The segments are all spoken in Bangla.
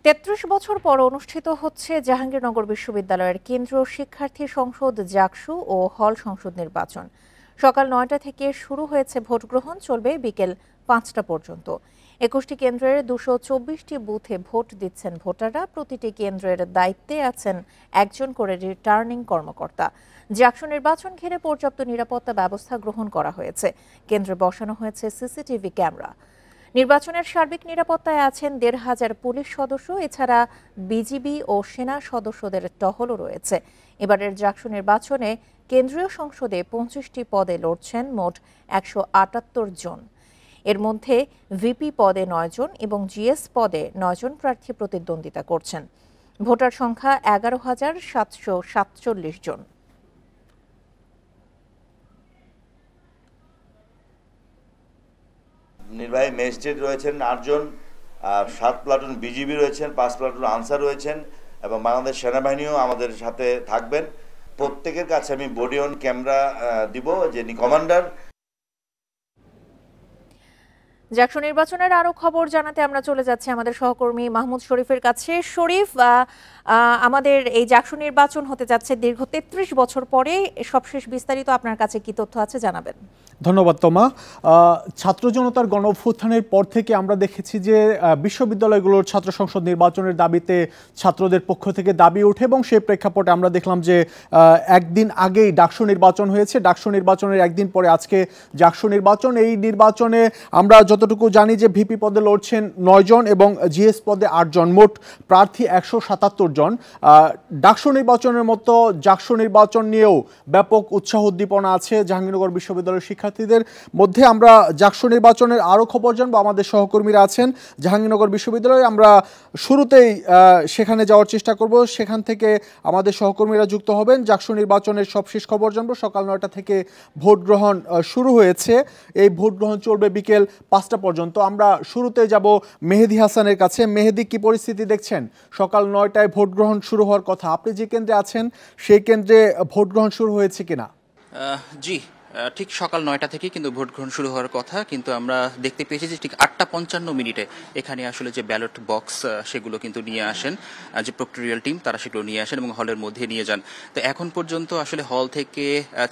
৩৩ বছর পর অনুষ্ঠিত হচ্ছে জাহাঙ্গীরনগর বিশ্ববিদ্যালয়ের কেন্দ্রীয় শিক্ষার্থী সংসদ জাকসু ও হল সংসদ নির্বাচন। সকাল ৯টা থেকে শুরু হয়েছে ভোট গ্রহণ, চলবে বিকেল ৫টা পর্যন্ত। ২১টি কেন্দ্রের ২২৪টি বুথে ভোট দিচ্ছেন ভোটাররা। প্রতিটি কেন্দ্রের দায়িত্বে আছেন একজন করে রিটার্নিং কর্মকর্তা। জাকসু নির্বাচন ঘিরে পর্যাপ্ত নিরাপত্তা ব্যবস্থা গ্রহণ করা হয়েছে। কেন্দ্রে বসানো হয়েছে সিসিটিভি ক্যামেরা। নির্বাচনের সার্বিক নিরাপত্তায় আছেন ১৫০০ পুলিশ সদস্য। এছাড়া বিজিবি ও সেনা সদস্যদের টহলও রয়েছে। এবারের জাকসু নির্বাচনে কেন্দ্রীয় সংসদে ২৫টি পদে লড়ছেন মোট ১৭৮ জন। এর মধ্যে ভিপি পদে ৯ জন এবং জিএস পদে ৯ জন প্রার্থী প্রতিদ্বন্দ্বিতা করছেন। ভোটার সংখ্যা ১১,৭৪৭ জন। নির্বাহী ম্যাজিস্ট্রেট রয়েছেন ৮ জন, ৭ প্লাটুন বিজিবি রয়েছেন, ৫ প্লাটুন আনসার রয়েছেন এবং বাংলাদেশ সেনাবাহিনীও আমাদের সাথে থাকবেন। প্রত্যেকের কাছে আমি বডি অন ক্যামেরা দিব, যিনি কমান্ডার। জাকসু নির্বাচনের আরো খবর জানাতে আমরা চলে যাচ্ছি আমাদের সহকর্মী মাহমুদ শরীফের কাছে। শরীফ, আমাদের এই জাকসু নির্বাচন হতে যাচ্ছে দীর্ঘ ৩৩ বছর পরে, সবশেষ বিস্তারিত আপনার কাছে কি তথ্য আছে জানাবেন। ধন্যবাদ তোমা। ছাত্র জনতার গণ অভ্যুত্থানের পর থেকে আমরা দেখেছি যে বিশ্ববিদ্যালয়গুলোর ছাত্র সংসদ নির্বাচনের দাবিতে ছাত্রদের পক্ষ থেকে দাবি ওঠে এবং সেই প্রেক্ষাপটে আমরা দেখলাম যে একদিন আগেই ডাকসু নির্বাচন হয়েছে। ডাকসু নির্বাচনের একদিন পরে আজকে জাকসু নির্বাচন। এই নির্বাচনে আমরা যতটুকু জানি যে ভিপি পদে লড়ছেন ৯ জন এবং জিএস পদে ৮ জন, মোট প্রার্থী ১৭৭ জন। ডাকসু নির্বাচনের মতো জাকসু নির্বাচন নিয়েও ব্যাপক উৎসাহ উদ্দীপনা আছে জাহাঙ্গীরনগর বিশ্ববিদ্যালয়ের শিক্ষার্থীদের মধ্যে। আমরা জাকসু নির্বাচনের আরও খবর জানবো, আমাদের সহকর্মীরা আছেন জাহাঙ্গীরনগর বিশ্ববিদ্যালয়ে। আমরা শুরুতেই সেখানে যাওয়ার চেষ্টা করব, সেখান থেকে আমাদের সহকর্মীরা যুক্ত হবেন। জাকসু নির্বাচনের সবশেষ খবর জানবো। সকাল ৯টা থেকে ভোট গ্রহণ শুরু হয়েছে। এই ভোট গ্রহণ চলবে বিকেল ৫টা পর্যন্ত। আমরা শুরুতে যাব মেহেদি হাসানের কাছে। মেহেদি, কি পরিস্থিতি দেখছেন? সকাল ৯টায় ভোট গ্রহণ শুরু হওয়ার কথা, আপনি যে কেন্দ্রে আছেন সেই কেন্দ্রে ভোট গ্রহণ শুরু হয়েছে কিনা? জি, ঠিক সকাল ৯টা থেকে কিন্তু ভোট গ্রহণ শুরু হওয়ার কথা, কিন্তু আমরা দেখতে পেয়েছি যে ঠিক ৮টা ৫৫ এখানে আসলে যে ব্যালট বক্স সেগুলো কিন্তু নিয়ে আসেন যে প্রক্টোরিয়াল টিম, তারা সেগুলো নিয়ে আসেন এবং হলের মধ্যে নিয়ে যান। তো এখন পর্যন্ত আসলে হল থেকে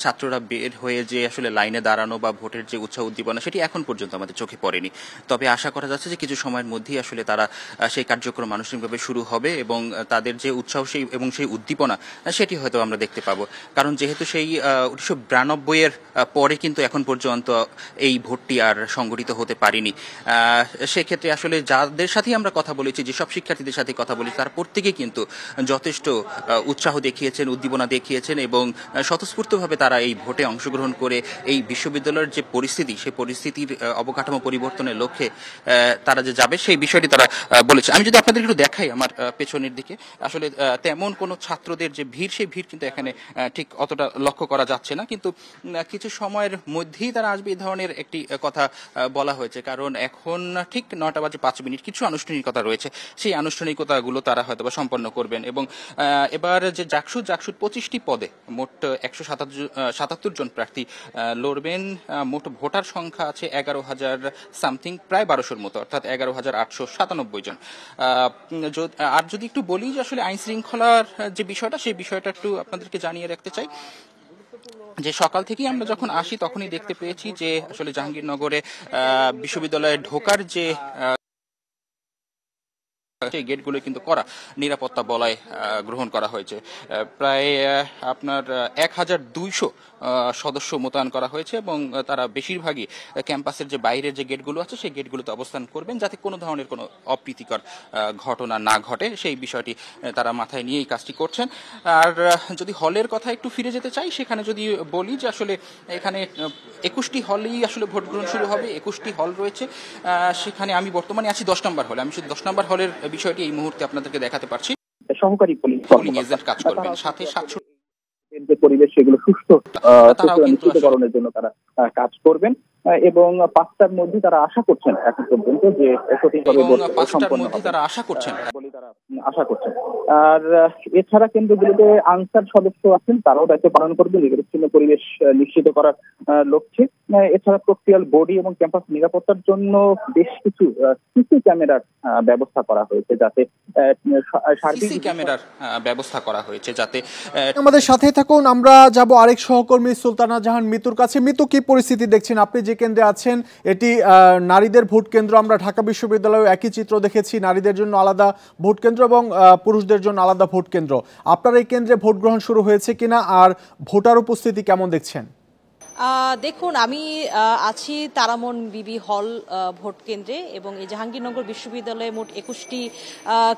ছাত্ররা বের হয়ে যে আসলে লাইনে দাঁড়ানো বা ভোটের যে উৎসাহ উদ্দীপনা সেটি এখন পর্যন্ত আমাদের চোখে পড়েনি। তবে আশা করা যাচ্ছে যে কিছু সময়ের মধ্যেই আসলে তারা সেই কার্যক্রম আনুষ্ঠানিকভাবে শুরু হবে এবং তাদের যে উৎসাহ এবং সেই উদ্দীপনা সেটি হয়তো আমরা দেখতে পাবো। কারণ যেহেতু সেই ১৯৯২-এর পরে কিন্তু এখন পর্যন্ত এই ভোটটি আর সংগঠিত হতে পারেনি। সেক্ষেত্রে আসলে যাদের সাথেই আমরা কথা বলেছি, যেসব শিক্ষার্থীদের সাথে কথা বলেছি, তারা প্রত্যেকে কিন্তু যথেষ্ট উৎসাহ দেখিয়েছেন, উদ্দীপনা দেখিয়েছেন এবং স্বতঃস্ফূর্তভাবে তারা এই ভোটে অংশগ্রহণ করে এই বিশ্ববিদ্যালয়ের যে পরিস্থিতি, সেই পরিস্থিতির অবকাঠামো পরিবর্তনের লক্ষ্যে তারা যে যাবে সেই বিষয়টি তারা বলেছে। আমি যদি আপনাদের একটু দেখাই আমার পেছনের দিকে, আসলে তেমন কোনো ছাত্রদের যে ভিড়, সেই ভিড় কিন্তু এখানে ঠিক অতটা লক্ষ্য করা যাচ্ছে না, কিন্তু কিছু সময়ের মধ্যেই তারা আসবে এই ধরনের একটি কথা বলা হয়েছে। কারণ এখন ঠিক ৯টা ৫ কিছু আনুষ্ঠানিকতা রয়েছে, সেই আনুষ্ঠানিকতাগুলো তারা হয়তো বা সম্পন্ন করবেন। এবং এবার যে জাকসুর ২৫টি পদে মোট ১৭৭ জন প্রার্থী লড়বেন। মোট ভোটার সংখ্যা আছে ১১,০০০ সামথিং, প্রায় ১২০০-র মতো, অর্থাৎ ১১,৮৯৭ জন। আর যদি একটু বলি যে আসলে আইন শৃঙ্খলার যে বিষয়টা, সেই বিষয়টা একটু আপনাদেরকে জানিয়ে রাখতে চাই যে সকাল থেকেই আমরা যখন আসি তখনই দেখতে পেয়েছি যে আসলে জাহাঙ্গীরনগরে বিশ্ববিদ্যালয়ে ঢোকার যে গেটগুলো কিন্তু করা নিরাপত্তা বলয় গ্রহণ করা হয়েছে। প্রায় আপনার ১,২০০ সদস্য মোতায়েন করা হয়েছে এবং তারা বেশিরভাগই ক্যাম্পাসের যে বাইরের যে গেটগুলো আছে সেই গেটগুলোতে অবস্থান করবেন, যাতে কোনো ধরনের কোনো অপ্রীতিকর ঘটনা না ঘটে, সেই বিষয়টি তারা মাথায় নিয়ে এই কাজটি করছেন। আর যদি হলের কথা একটু ফিরে যেতে চাই, সেখানে যদি বলি যে আসলে এখানে ২১টি হলেই আসলে ভোট গ্রহণ শুরু হবে। ২১টি হল রয়েছে, সেখানে আমি বর্তমানে আছি ১০ নম্বর হলে। আমি শুধু ১০ নম্বর হলের বিষয়টি এই মুহূর্তে আপনাদেরকে দেখাতে পারছি। সহকারী পুলিশ এজেন্ট কাজ করবেন, সাথে যে পরিবেশ সেগুলো সুস্থ নিশ্চিতকরণের জন্য তারা কাজ করবেন এবং ৫টার মধ্যে তারা আশা করছেন এখন পর্যন্ত যে সঠিকভাবে বলে তারা আশা করছেন। আর এছাড়া কেন্দ্রগুলিতে আনসার সদস্য আছেন, তারাও দায়িত্ব পালন করবেন নিরবিচ্ছিন্ন পরিবেশ নিশ্চিত করার লক্ষ্যে। এছাড়া প্রক্রিয়াল বডি এবং ক্যাম্পাস নিরাপত্তার জন্য বেশ কিছু সিসি ক্যামেরার ব্যবস্থা করা হয়েছে, যাতে সিসি ক্যামেরার ব্যবস্থা করা হয়েছে যাতে। আমাদের সাথে থাকুন, আমরা যাব আরেক সহকর্মী সুলতানা জাহান মিতুর কাছে। মিতু, কি পরিস্থিতি দেখছেন? আপনি যে কেন্দ্রে আছেন এটি নারীদের ভোট কেন্দ্র। আমরা ঢাকা বিশ্ববিদ্যালয়ে একই চিত্র দেখেছি, নারীদের জন্য আলাদা ভোট কেন্দ্র এবং পুরুষদের জন্য আলাদা ভোট কেন্দ্র। আপনার এই কেন্দ্রে ভোট গ্রহণ শুরু হয়েছে কিনা, আর ভোটার উপস্থিতি কেমন দেখছেন? দেখুন, আমি আছি তারামন বিবি হল ভোট কেন্দ্রে, এবং এই জাহাঙ্গীরনগর বিশ্ববিদ্যালয়ে মোট 21টি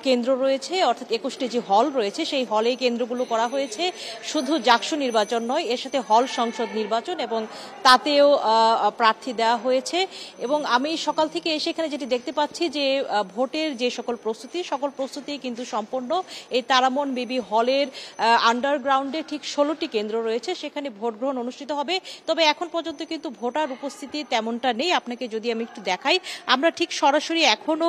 কেন্দ্র রয়েছে, অর্থাৎ 21টি যে হল রয়েছে সেই হলে কেন্দ্রগুলো করা হয়েছে। শুধু জাকসু নির্বাচন নয়, এর সাথে হল সংসদ নির্বাচন এবং তাতেও প্রার্থী দেওয়া হয়েছে। এবং আমি সকাল থেকে এসে এখানে যেটি দেখতে পাচ্ছি যে ভোটের যে সকল প্রস্তুতি কিন্তু সম্পন্ন। এই তারামন বিবি হলের আন্ডারগ্রাউন্ডে ঠিক 16টি কেন্দ্র রয়েছে, সেখানে ভোট গ্রহণ অনুষ্ঠিত হবে। তবে এখন পর্যন্ত কিন্তু ভোটার উপস্থিতি তেমনটা নেই। আপনাকে যদি আমি একটু দেখাই, আমরা ঠিক সরাসরি এখনো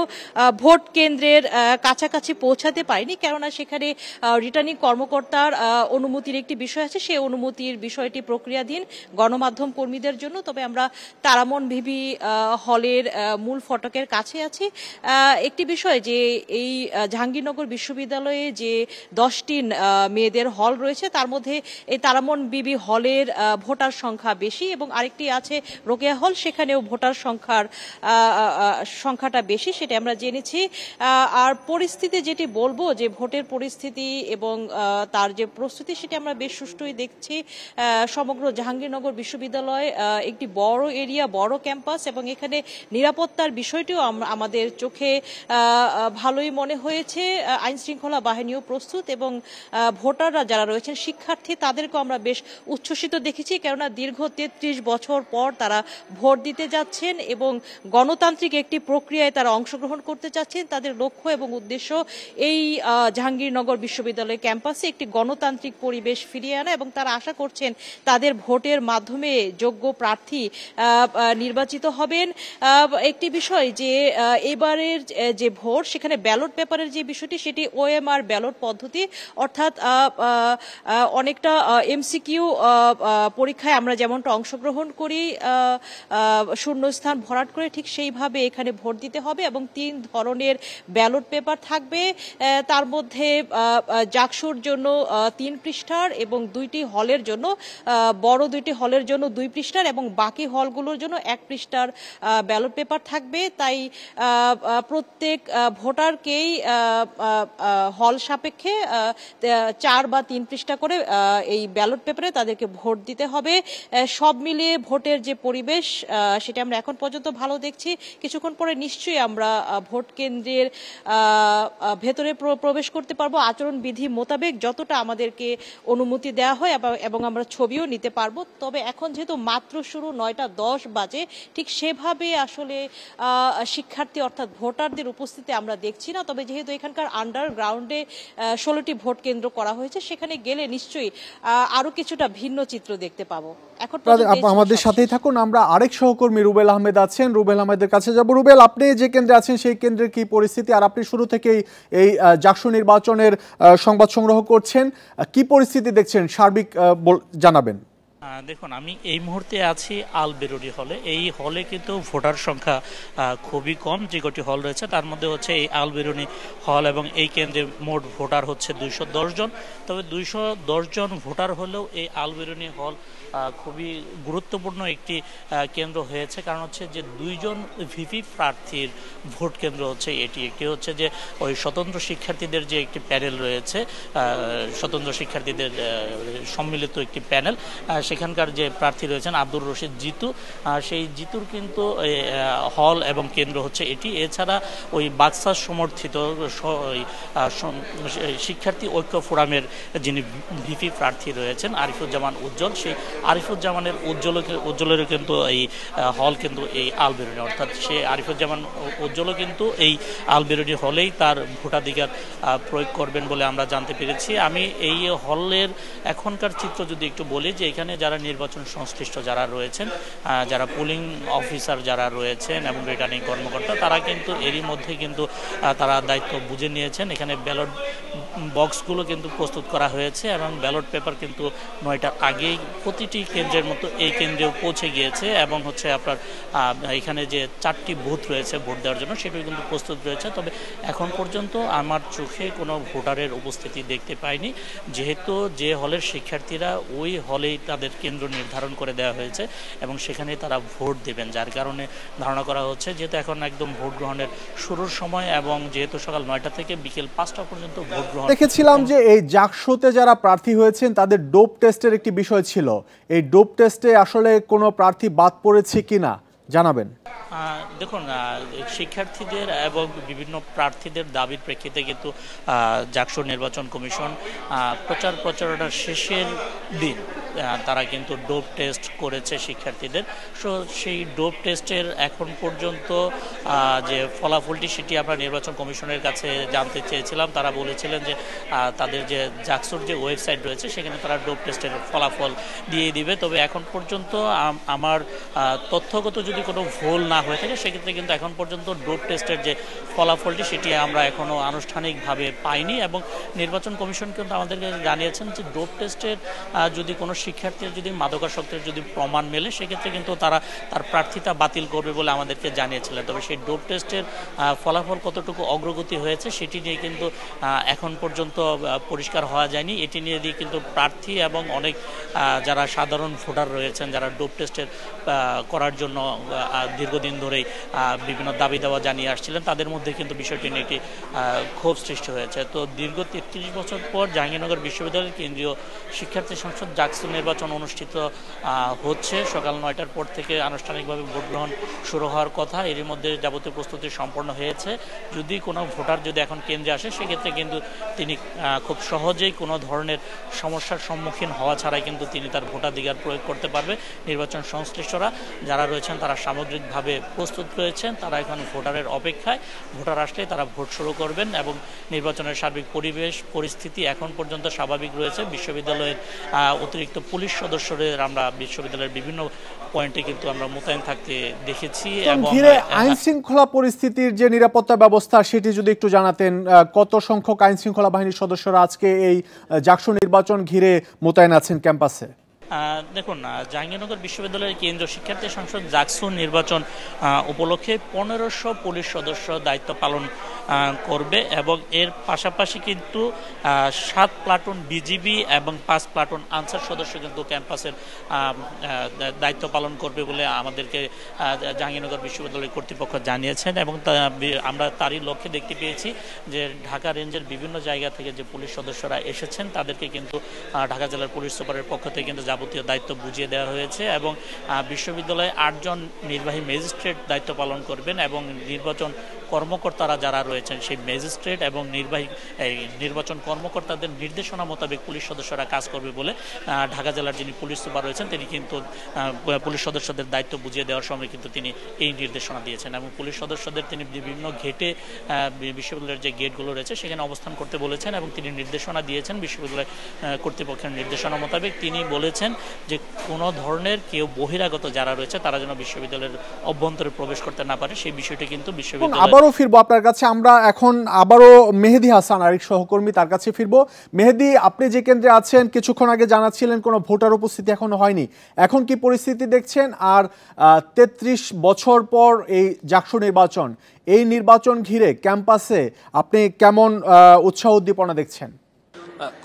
ভোট কেন্দ্রের কাছাকাছি পৌঁছাতে পারিনি, কেননা সেখানে রিটার্নিং কর্মকর্তার অনুমতির একটি বিষয় আছে, সেই অনুমতির বিষয়টি প্রক্রিয়াধীন গণমাধ্যম কর্মীদের জন্য। তবে আমরা তারামন বিবি হলের মূল ফটকের কাছে আছি। একটি বিষয় যে এই জাহাঙ্গীরনগর বিশ্ববিদ্যালয়ে যে 10টি মেয়েদের হল রয়েছে, তার মধ্যে এই তারামন বিবি হলের ভোটার সংখ্যা বেশি, এবং আরেকটি আছে রোকেয়া হল, সেখানেও ভোটার সংখ্যাটা বেশি, সেটা আমরা জেনেছি। আর পরিস্থিতি যেটি বলবো যে ভোটের পরিস্থিতি এবং তার যে প্রস্তুতি, সেটি আমরা বেশ সুষ্ঠুই দেখছি। সমগ্র জাহাঙ্গীরনগর বিশ্ববিদ্যালয় একটি বড় এরিয়া, বড় ক্যাম্পাস, এবং এখানে নিরাপত্তার বিষয়টিও আমাদের চোখে ভালোই মনে হয়েছে। আইন শৃঙ্খলা বাহিনীও প্রস্তুত, এবং ভোটাররা যারা রয়েছেন, শিক্ষার্থী, তাদেরকেও আমরা বেশ উচ্ছ্বসিত দেখেছি, কেননা দীর্ঘ 33 বছর পর তারা ভোট দিতে যাচ্ছেন এবং গণতান্ত্রিক একটি প্রক্রিয়ায় তারা অংশগ্রহণ করতে চাচ্ছেন। তাদের লক্ষ্য এবং উদ্দেশ্য এই জাহাঙ্গীরনগর বিশ্ববিদ্যালয় ক্যাম্পাসে একটি গণতান্ত্রিক পরিবেশ ফিরিয়ে আনা, এবং তারা আশা করছেন তাদের ভোটের মাধ্যমে যোগ্য প্রার্থী নির্বাচিত হবেন। একটি বিষয় যে এবারের যে ভোট, সেখানে ব্যালট পেপারের যে বিষয়টি, সেটি OMR ব্যালট পদ্ধতি, অর্থাৎ অনেকটা MCQ পরীক্ষায় আমরা যেমনটা অংশগ্রহণ করি শূন্যস্থান ভরাট করে, ঠিক সেইভাবে এখানে ভোট দিতে হবে। এবং 3 ধরনের ব্যালট পেপার থাকবে, তার মধ্যে জাকসুর জন্য 3 পৃষ্ঠার, এবং 2টি হলের জন্য, বড় 2টি হলের জন্য 2 পৃষ্ঠার, এবং বাকি হলগুলোর জন্য 1 পৃষ্ঠার ব্যালট পেপার থাকবে। তাই প্রত্যেক ভোটারকেই হল সাপেক্ষে 4 বা 3 পৃষ্ঠা করে এই ব্যালট পেপারে তাদেরকে ভোট দিতে হবে। সব মিলিয়ে ভোটের যে পরিবেশ, সেটা আমরা এখন পর্যন্ত ভালো দেখছি। কিছুক্ষণ পরে নিশ্চয়ই আমরা ভোট কেন্দ্রের ভেতরে প্রবেশ করতে পারবো আচরণবিধি মোতাবেক, যতটা আমাদেরকে অনুমতি দেওয়া হয়, এবং আমরা ছবিও নিতে পারবো। তবে এখন যেহেতু মাত্র শুরু, 9:10 বাজে, ঠিক সেভাবে আসলে শিক্ষার্থী অর্থাৎ ভোটারদের উপস্থিতি আমরা দেখছি না। তবে যেহেতু এখানকার আন্ডারগ্রাউন্ডে 16টি ভোট কেন্দ্র করা হয়েছে, সেখানে গেলে নিশ্চয়ই আরো কিছুটা ভিন্ন চিত্র দেখতে পাবো। এখন আমাদের সাথেই থাকুন, আমরা আরেক সহকর্মী রুবেল আহমেদ আছেন, রুবেল আহমেদের কাছে যাব। রুবেল, আপনি যে কেন্দ্রে আছেন সেই কেন্দ্রের কি পরিস্থিতি, আর আপনি শুরু থেকেই এই জাকসু নির্বাচনের সংবাদ সংগ্রহ করছেন, কি পরিস্থিতি দেখছেন সার্বিক জানাবেন? দেখুন, আমি এই মুহূর্তে আছি আল বেরুনি হলে। এই হলে কিন্তু ভোটার সংখ্যা খুবই কম। যে কটি হল রয়েছে তার মধ্যে হচ্ছে এই আল বেরুনি হল, এবং এই কেন্দ্রে মোট ভোটার হচ্ছে 210 জন। তবে 210 জন ভোটার হলেও এই আল বেরুনি হল খুবই গুরুত্বপূর্ণ একটি কেন্দ্র হয়েছে, কারণ হচ্ছে যে 2 জন ভিপি প্রার্থীর ভোট কেন্দ্র হচ্ছে এটি। একটি হচ্ছে যে ওই স্বতন্ত্র শিক্ষার্থীদের যে একটি প্যানেল রয়েছে, স্বতন্ত্র শিক্ষার্থীদের সম্মিলিত একটি প্যানেল, সেখানকার যে প্রার্থী রয়েছেন আব্দুর রশিদ জিতু, সেই জিতুর কিন্তু হল এবং কেন্দ্র হচ্ছে এটি। এছাড়া ওই বাক্সার সমর্থিত শিক্ষার্থী ঐক্য ফোরামের যিনি ভিপি প্রার্থী রয়েছেন আরিফুজ্জামান উজ্জ্বল, সেই আরিফুজ্জামানের উজ্জ্বলেরও কিন্তু এই হল কিন্তু এই আল বেরুনি, অর্থাৎ সে আরিফুজ্জামান উজ্জ্বলও কিন্তু এই আল বেরুনি হলেই তার ভোটাধিকার প্রয়োগ করবেন বলে আমরা জানতে পেরেছি। আমি এই হলের এখনকার চিত্র যদি একটু বলি, যে এখানে যারা নির্বাচন সংশ্লিষ্ট যারা রয়েছেন, যারা পোলিং অফিসার যারা রয়েছেন এবং রিটার্নিং কর্মকর্তা, তারা কিন্তু এরই মধ্যে কিন্তু তারা দায়িত্ব বুঝে নিয়েছেন। এখানে ব্যালট বক্সগুলো কিন্তু প্রস্তুত করা হয়েছে এবং ব্যালট পেপার কিন্তু 9টার আগেই প্রতিটি কেন্দ্রের মতো এই কেন্দ্রেও পৌঁছে গিয়েছে এবং হচ্ছে আপনার এখানে যে 4টি বুথ রয়েছে ভোট দেওয়ার জন্য সেটাও কিন্তু প্রস্তুত রয়েছে। তবে এখন পর্যন্ত আমার চোখে কোনো ভোটারের উপস্থিতি দেখতে পাইনি, যেহেতু যে হলের শিক্ষার্থীরা ওই হলেই তাদের কেন্দ্র নির্ধারণ করে দেওয়া হয়েছে এবং সেখানে তারা ভোট দেবেন, যার কারণে ধারণা করা হচ্ছে যেহেতু এখন একদম ভোট গ্রহণের শুরুর সময় এবং যেহেতু সকাল 9টা থেকে বিকেল 5টা পর্যন্ত ভোট গ্রহণ। দেখেছিলাম যে এই জাকসুতে যারা প্রার্থী হয়েছেন তাদের ডোপ টেস্টের একটি বিষয় ছিল, এই ডোপ টেস্টে আসলে কোনো প্রার্থী বাদ পড়েছে কিনা জানাবেন। দেখুন, শিক্ষার্থীদের এবং বিভিন্ন প্রার্থীদের দাবির প্রেক্ষিতে কিন্তু জাকসু নির্বাচন কমিশন প্রচারণার শেষের দিন তারা কিন্তু ডোপ টেস্ট করেছে শিক্ষার্থীদের। সো সেই ডোপ টেস্টের এখন পর্যন্ত যে ফলাফলটি সেটি আমরা নির্বাচন কমিশনের কাছে জানতে চেয়েছিলাম। তারা বলেছিলেন যে তাদের যে জাকসুর যে ওয়েবসাইট রয়েছে সেখানে তারা ডোপ টেস্টের ফলাফল দিয়ে দিবে। তবে এখন পর্যন্ত আমার তথ্যগত যদি কোনো ভুল না হয়ে থাকে সেক্ষেত্রে কিন্তু এখন পর্যন্ত ডোপ টেস্টের যে ফলাফলটি সেটি আমরা এখনও আনুষ্ঠানিকভাবে পাইনি এবং নির্বাচন কমিশন কিন্তু আমাদেরকে জানিয়েছেন যে ডোপ টেস্টের যদি কোনো শিক্ষার্থীর যদি মাদকাসক্তের যদি প্রমাণ মেলে সেক্ষেত্রে কিন্তু তারা তার প্রার্থিতা বাতিল করবে বলে আমাদেরকে জানিয়েছিলেন। তবে সেই ডোপ টেস্টের ফলাফল কতটুকু অগ্রগতি হয়েছে সেটি নিয়ে কিন্তু এখন পর্যন্ত পরিষ্কার হওয়া যায়নি। এটি নিয়ে দিয়ে কিন্তু প্রার্থী এবং অনেক যারা সাধারণ ভোটার রয়েছেন যারা ডোপ টেস্টের করার জন্য দীর্ঘদিন ধরেই বিভিন্ন দাবি দাওয়া জানিয়ে আসছিলেন, তাদের মধ্যে কিন্তু বিষয়টি নিয়ে একটি ক্ষোভ সৃষ্টি হয়েছে। তো দীর্ঘ 33 বছর পর জাহাঙ্গীরনগর বিশ্ববিদ্যালয়ের কেন্দ্রীয় শিক্ষার্থী সংসদ জাকসু নির্বাচন অনুষ্ঠিত হচ্ছে। সকাল 9টার পর থেকে আনুষ্ঠানিকভাবে ভোট গ্রহণ শুরু হওয়ার কথা। এরই মধ্যে যাবতীয় প্রস্তুতি সম্পন্ন হয়েছে। যদি কোনো ভোটার যদি এখন কেন্দ্রে আসে সেক্ষেত্রে কিন্তু তিনি খুব সহজেই কোনো ধরনের সমস্যার সম্মুখীন হওয়া ছাড়াই কিন্তু তিনি তার ভোটাধিকার প্রয়োগ করতে পারবে। নির্বাচন সংশ্লিষ্টরা যারা রয়েছেন তারা সামগ্রিকভাবে প্রস্তুত রয়েছেন, তারা এখন ভোটারের অপেক্ষায়। ভোটার আসলে তারা ভোট শুরু করবেন এবং নির্বাচনের সার্বিক পরিবেশ পরিস্থিতি এখন পর্যন্ত স্বাভাবিক রয়েছে। বিশ্ববিদ্যালয়ের অতিরিক্ত পুলিশ সদস্যদের আমরা বিশ্ববিদ্যালয়ের বিভিন্ন পয়েন্টে কিন্তু আমরা মোতায়েন থাকতে দেখেছি। এবং আইন শৃঙ্খলা পরিস্থিতির যে নিরাপত্তা ব্যবস্থা সেটি যদি একটু জানাতেন, কত সংখ্যক আইন শৃঙ্খলা বাহিনীর সদস্যরা আজকে এই জাকসু নির্বাচন ঘিরে মোতায়েন আছেন ক্যাম্পাসে? দেখুন, জাহাঙ্গীরনগর বিশ্ববিদ্যালয়ের কেন্দ্রীয় শিক্ষার্থী সংসদ জাকসু নির্বাচন উপলক্ষে 1500 পুলিশ সদস্য দায়িত্ব পালন করবে এবং এর পাশাপাশি কিন্তু 7 প্লাটুন বিজিবি এবং 5 প্লাটুন আনসার সদস্য কিন্তু ক্যাম্পাসের দায়িত্ব পালন করবে বলে আমাদেরকে জাহাঙ্গীরনগর বিশ্ববিদ্যালয় কর্তৃপক্ষ জানিয়েছেন এবং আমরা তারই লক্ষ্যে দেখতে পেয়েছি যে ঢাকা রেঞ্জের বিভিন্ন জায়গা থেকে যে পুলিশ সদস্যরা এসেছেন তাদেরকে কিন্তু ঢাকা জেলার পুলিশ সুপারের পক্ষ থেকে কিন্তু যাবতীয় দায়িত্ব বুঝিয়ে দেওয়া হয়েছে এবং বিশ্ববিদ্যালয়ে 8 জন নির্বাহী ম্যাজিস্ট্রেট দায়িত্ব পালন করবেন এবং নির্বাচন কর্মকর্তারা যারা রয়েছেন সেই ম্যাজিস্ট্রেট এবং নির্বাচন কর্মকর্তাদের নির্দেশনা মোতাবেক পুলিশ সদস্যরা কাজ করবে বলে ঢাকা জেলার যিনি পুলিশ সুপার রয়েছেন তিনি কিন্তু পুলিশ সদস্যদের দায়িত্ব বুঝিয়ে দেওয়ার সময় কিন্তু তিনি এই নির্দেশনা দিয়েছেন এবং পুলিশ সদস্যদের তিনি বিভিন্ন গেটে বিশ্ববিদ্যালয়ের যে গেটগুলো রয়েছে সেখানে অবস্থান করতে বলেছেন এবং তিনি নির্দেশনা দিয়েছেন বিশ্ববিদ্যালয় কর্তৃপক্ষের নির্দেশনা মোতাবেক। তিনি বলেছেন যে কোনো ধরনের কেউ বহিরাগত যারা রয়েছে তারা যেন বিশ্ববিদ্যালয়ের অভ্যন্তরে প্রবেশ করতে না পারে সেই বিষয়টি কিন্তু বিশ্ববিদ্যালয়। আবারও ফিরবো আপনার কাছে, আমরা এখন আবারও মেহেদী হাসান আরেক সহকর্মী তার কাছে ফিরবো। মেহেদী, আপনি যে কেন্দ্রে আছেন কিছুক্ষণ আগে জানাচ্ছিলেন কোনো ভোটার উপস্থিতি এখনো হয়নি, এখন কি পরিস্থিতি দেখছেন? আর 33 বছর পর এই জাকসু নির্বাচন, এই নির্বাচন ঘিরে ক্যাম্পাসে আপনি কেমন উৎসাহ উদ্দীপনা দেখছেন?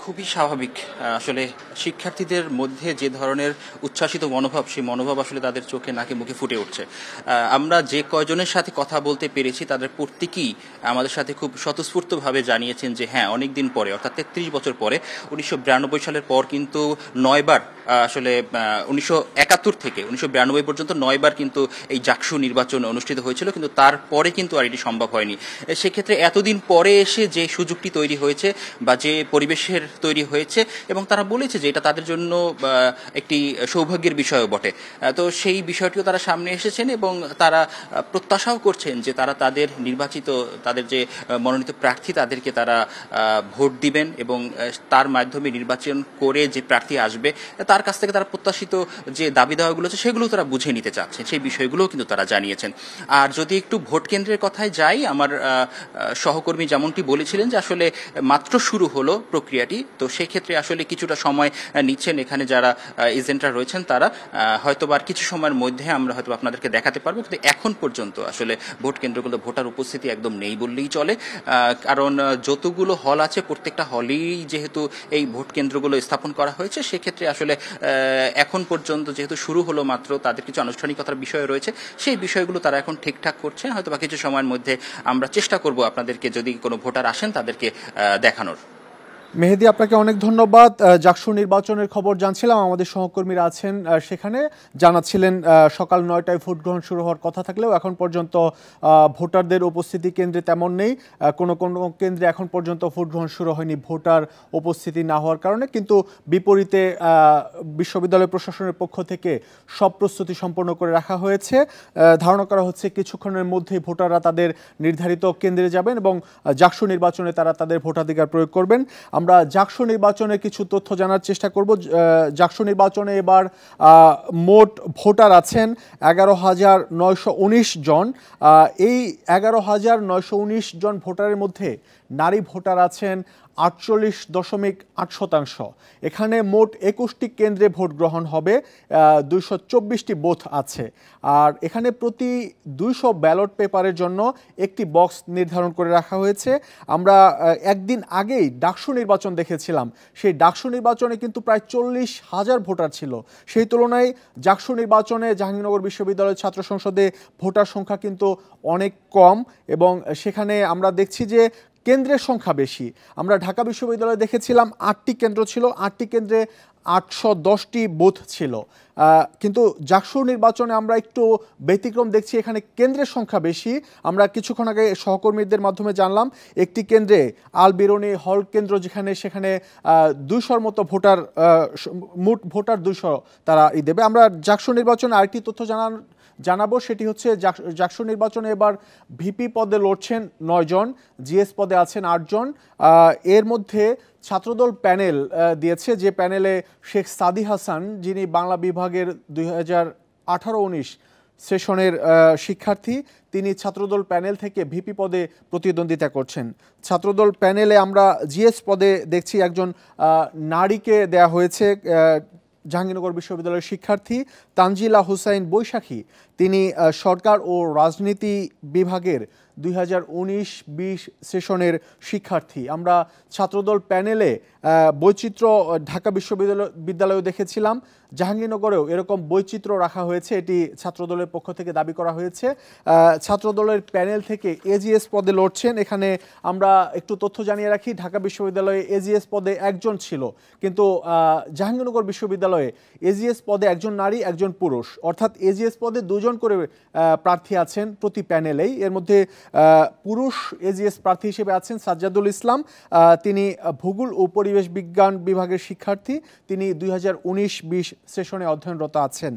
খুবই স্বাভাবিক। আসলে শিক্ষার্থীদের মধ্যে যে ধরনের উচ্ছ্বাসিত মনোভাব সেই মনোভাব আসলে তাদের চোখে নাকে মুখে ফুটে উঠছে। আমরা যে কয়জনের সাথে কথা বলতে পেরেছি তাদের প্রত্যেকেই আমাদের সাথে খুব স্বতঃস্ফূর্তভাবে জানিয়েছেন যে হ্যাঁ অনেক দিন পরে অর্থাৎ 33 বছর পরে 1992 সালের পর কিন্তু 9 বার আসলে 1971 থেকে 1992 পর্যন্ত 9 বার কিন্তু এই জাকসু নির্বাচন অনুষ্ঠিত হয়েছিল, কিন্তু তারপরে কিন্তু আর এটি সম্ভব হয়নি। সেক্ষেত্রে এতদিন পরে এসে যে সুযোগটি তৈরি হয়েছে বা যে পরিবেশের তৈরি হয়েছে এবং তারা বলেছে যে এটা তাদের জন্য একটি সৌভাগ্যের বিষয়ও বটে, তো সেই বিষয়টিও তারা সামনে এসেছেন এবং তারা প্রত্যাশাও করছেন যে তারা তাদের নির্বাচিত তাদের যে মনোনীত প্রার্থী তাদেরকে তারা ভোট দিবেন এবং তার মাধ্যমে নির্বাচন করে যে প্রার্থী আসবে তার কাছ থেকে তারা প্রত্যাশিত যে দাবি দেওয়াগুলো আছে সেগুলো তারা বুঝে নিতে চাচ্ছেন, সেই বিষয়গুলোও কিন্তু তারা জানিয়েছেন। আর যদি একটু ভোট কেন্দ্রের কথায় যাই, আমার সহকর্মী যেমনটি বলেছিলেন যে আসলে মাত্র শুরু হলো প্রক্রিয়াটি, তো সেক্ষেত্রে আসলে কিছুটা সময় নিচ্ছেন এখানে যারা এজেন্টরা রয়েছেন তারা, হয়তো আর কিছু সময়ের মধ্যে আমরা হয়তো আপনাদেরকে দেখাতে পারবো, কিন্তু এখন পর্যন্ত আসলে ভোট কেন্দ্রগুলো ভোটার উপস্থিতি একদম নেই বললেই চলে। কারণ যতগুলো হল আছে প্রত্যেকটা হলেই যেহেতু এই ভোট কেন্দ্রগুলো স্থাপন করা হয়েছে, সেক্ষেত্রে আসলে এখন পর্যন্ত যেহেতু শুরু হলো মাত্র, তাদের কিছু আনুষ্ঠানিকতার বিষয় রয়েছে, সেই বিষয়গুলো তারা এখন ঠিকঠাক করছে। হয়তো বা কিছু সময়ের মধ্যে আমরা চেষ্টা করব আপনাদেরকে, যদি কোনো ভোটার আসেন তাদেরকে দেখানোর। মেহেদী, আপনাকে অনেক ধন্যবাদ। জাকসু নির্বাচনের খবর জানছিলাম, আমাদের সহকর্মীরা আছেন সেখানে, জানাচ্ছিলেন সকাল 9টায় ভোট গ্রহণ শুরু হওয়ার কথা থাকলেও এখন পর্যন্ত ভোটারদের উপস্থিতি কেন্দ্রে তেমন নেই। কোনো কোনো কেন্দ্রে এখন পর্যন্ত ভোট গ্রহণ শুরু হয়নি ভোটার উপস্থিতি না হওয়ার কারণে, কিন্তু বিপরীতে বিশ্ববিদ্যালয় প্রশাসনের পক্ষ থেকে সব প্রস্তুতি সম্পন্ন করে রাখা হয়েছে। ধারণা করা হচ্ছে কিছুক্ষণের মধ্যেই ভোটাররা তাদের নির্ধারিত কেন্দ্রে যাবেন এবং জাকসু নির্বাচনে তারা তাদের ভোটাধিকার প্রয়োগ করবেন। আমরা জাকসু নির্বাচনে কিছু তথ্য জানার চেষ্টা করব। জাকসু নির্বাচনে এবার মোট ভোটার আছেন 11,919 জন। এই 11,919 জন ভোটারের মধ্যে নারী ভোটার আছেন 48.8%। এখানে মোট 21টি কেন্দ্রে ভোট গ্রহণ হবে, 224টি বুথ আছে। আর এখানে প্রতি 200 ব্যালট পেপারের জন্য একটি বক্স নির্ধারণ করে রাখা হয়েছে। আমরা একদিন আগেই ডাকসু নির্বাচন দেখেছিলাম, সেই ডাকসু নির্বাচনে কিন্তু প্রায় 40,000 ভোটার ছিল। সেই তুলনায় জাকসু নির্বাচনে জাহাঙ্গীরনগর বিশ্ববিদ্যালয় ছাত্র সংসদে ভোটার সংখ্যা কিন্তু অনেক কম, এবং সেখানে আমরা দেখছি যে কেন্দ্রের সংখ্যা বেশি। আমরা ঢাকা বিশ্ববিদ্যালয়ে দেখেছিলাম 8টি কেন্দ্র ছিল, 8টি কেন্দ্রে 810টি বুথ ছিল। কিন্তু জাকসু নির্বাচনে আমরা একটু ব্যতিক্রম দেখছি, এখানে কেন্দ্রের সংখ্যা বেশি। আমরা কিছুক্ষণ আগে সহকর্মীদের মাধ্যমে জানলাম একটি কেন্দ্রে আল বিরুনি হল কেন্দ্র, সেখানে 200-র মতো ভোটার, মোট ভোটার 200 তারা দেবে। আমরা জাকসু নির্বাচনে আরেকটি তথ্য জানাবো, সেটি হচ্ছে জাকসু নির্বাচনে এবার ভিপি পদে লড়ছেন 9 জন, জিএস পদে আছেন 8 জন। এর মধ্যে ছাত্রদল প্যানেল দিয়েছে, যে প্যানেলে শেখ সাদি হাসান, যিনি বাংলা বিভাগের 2018-19 সেশনের শিক্ষার্থী, তিনি ছাত্রদল প্যানেল থেকে ভিপি পদে প্রতিদ্বন্দ্বিতা করছেন। ছাত্রদল প্যানেলে আমরা জিএস পদে দেখছি একজন নারীকে দেয়া হয়েছে, জাহাঙ্গীরনগর বিশ্ববিদ্যালয়ের শিক্ষার্থী তানজিলা হুসাইন বৈশাখী। তিনি সরকার ও রাজনীতি বিভাগের 2019-20 সেশনের শিক্ষার্থী। আমরা ছাত্রদল প্যানেলে বৈচিত্র্য ঢাকা বিশ্ববিদ্যালয়েও দেখেছিলাম, জাহাঙ্গীরনগরেও এরকম বৈচিত্র্য রাখা হয়েছে, এটি ছাত্রদলের পক্ষ থেকে দাবি করা হয়েছে। ছাত্রদলের প্যানেল থেকে এজিএস পদে লড়ছেন, এখানে আমরা একটু তথ্য জানিয়ে রাখি, ঢাকা বিশ্ববিদ্যালয়ে এজিএস পদে একজন ছিল, কিন্তু জাহাঙ্গীরনগর বিশ্ববিদ্যালয়ে এজিএস পদে একজন নারী একজন পুরুষ, অর্থাৎ এজিএস পদে 2 জন করে প্রার্থী আছেন প্রতি প্যানেলেই। এর মধ্যে পুরুষ এজিএস প্রার্থী হিসেবে আছেন সাজ্জাদুল ইসলাম, তিনি ভূগোল ও পরিবেশ বিজ্ঞান বিভাগের শিক্ষার্থী, তিনি 2019-20 সেশনে অধ্যয়নরত আছেন।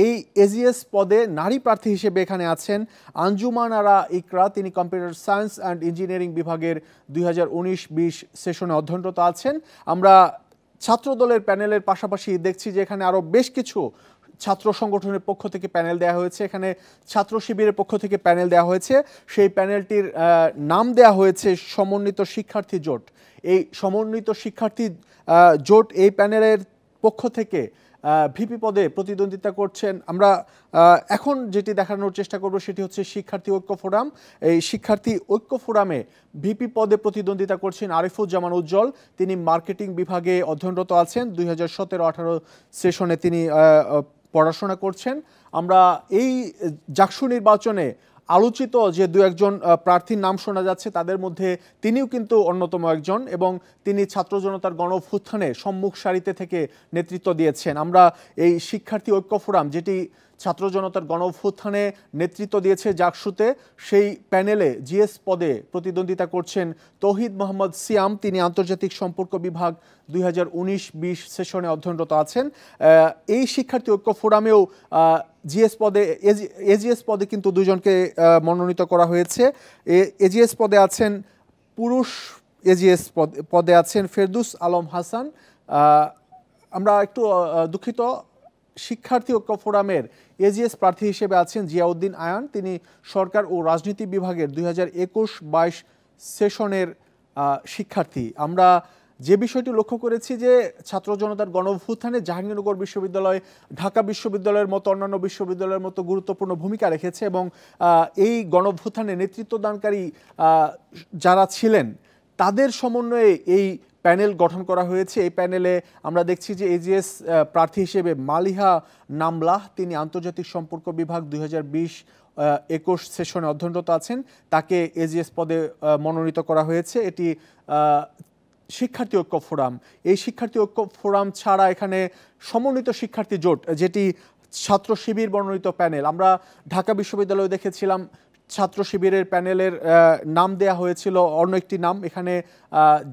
এই এজিএস পদে নারী প্রার্থী হিসেবে এখানে আছেন আঞ্জুমান আরা ইকরা, তিনি কম্পিউটার সায়েন্স অ্যান্ড ইঞ্জিনিয়ারিং বিভাগের 2019-20 সেশনে অধ্যয়নরত আছেন। আমরা ছাত্রদলের প্যানেলের পাশাপাশি দেখছি যে এখানে আরও বেশ কিছু ছাত্র সংগঠনের পক্ষ থেকে প্যানেল দেওয়া হয়েছে, এখানে ছাত্র শিবিরের পক্ষ থেকে প্যানেল দেওয়া হয়েছে। সেই প্যানেলটির নাম দেওয়া হয়েছে সমন্বিত শিক্ষার্থী জোট। এই সমন্বিত শিক্ষার্থী জোট এই প্যানেলের পক্ষ থেকে ভিপি পদে প্রতিদ্বন্দ্বিতা করছেন। আমরা এখন যেটি দেখানোর চেষ্টা করব সেটি হচ্ছে শিক্ষার্থী ঐক্য ফোরাম। এই শিক্ষার্থী ঐক্য ফোরামে ভিপি পদে প্রতিদ্বন্দ্বিতা করছেন আরিফুজ্জামান উজ্জ্বল, তিনি মার্কেটিং বিভাগে অধ্যয়নরত আছেন, 2017-18 সেশনে তিনি পড়াশোনা করছেন। আমরা এই জাকসু নির্বাচনে আলোচিত যে 2-1 প্রার্থীর নাম শোনা যাচ্ছে, তাদের মধ্যে তিনিও কিন্তু অন্যতম একজন, এবং তিনি ছাত্র জনতার গণ অভ্যুত্থানে সম্মুখ সারিতে থেকে নেতৃত্ব দিয়েছেন। আমরা এই শিক্ষার্থী ঐক্য ফোরাম, যেটি ছাত্র জনতার গণ অভ্যুত্থানে নেতৃত্ব দিয়েছে জাকসুতে, সেই প্যানেলে জিএস পদে প্রতিদ্বন্দ্বিতা করছেন তৌহিদ মোহাম্মদ সিয়াম, তিনি আন্তর্জাতিক সম্পর্ক বিভাগ 2019-20 সেশনে অধ্যয়নরত আছেন। এই শিক্ষার্থী ঐক্য ফোরামেও জিএস পদে এজিএস পদে কিন্তু 2 জনকে মনোনীত করা হয়েছে। এজিএস পদে আছেন পুরুষ এজিএস পদে আছেন ফেরদুস আলম হাসান, আমরা একটু দুঃখিত, শিক্ষার্থী ঐক্য ফোরামের এজিএস প্রার্থী হিসেবে আছেন জিয়াউদ্দিন আয়ান। তিনি সরকার ও রাজনীতি বিভাগের 2021-22 সেশনের শিক্ষার্থী। আমরা যে বিষয়টি লক্ষ্য করেছি যে ছাত্র জনতার গণঅভ্যুত্থানে জাহাঙ্গীরনগর বিশ্ববিদ্যালয় ঢাকা বিশ্ববিদ্যালয়ের মতো অন্যান্য বিশ্ববিদ্যালয়ের মতো গুরুত্বপূর্ণ ভূমিকা রেখেছে এবং এই গণঅভ্যুত্থানে নেতৃত্বদানকারী যারা ছিলেন তাদের সমন্বয়ে এই প্যানেল গঠন করা হয়েছে। এই প্যানেলে আমরা দেখছি যে এজিএস প্রার্থী হিসেবে মালিহা নামলাহ, তিনি আন্তর্জাতিক সম্পর্ক বিভাগ 2020-21 সেশনে অধ্যয়নরত আছেন, তাকে এজিএস পদে মনোনীত করা হয়েছে। এটি শিক্ষার্থী ঐক্য ফোরাম। এই শিক্ষার্থী ঐক্য ফোরাম ছাড়া এখানে সমন্বিত শিক্ষার্থী জোট, যেটি ছাত্র শিবির মনোনীত প্যানেল। আমরা ঢাকা বিশ্ববিদ্যালয়ে দেখেছিলাম ছাত্র শিবিরের প্যানেলের নাম দেয়া হয়েছিল অন্য একটি নাম। এখানে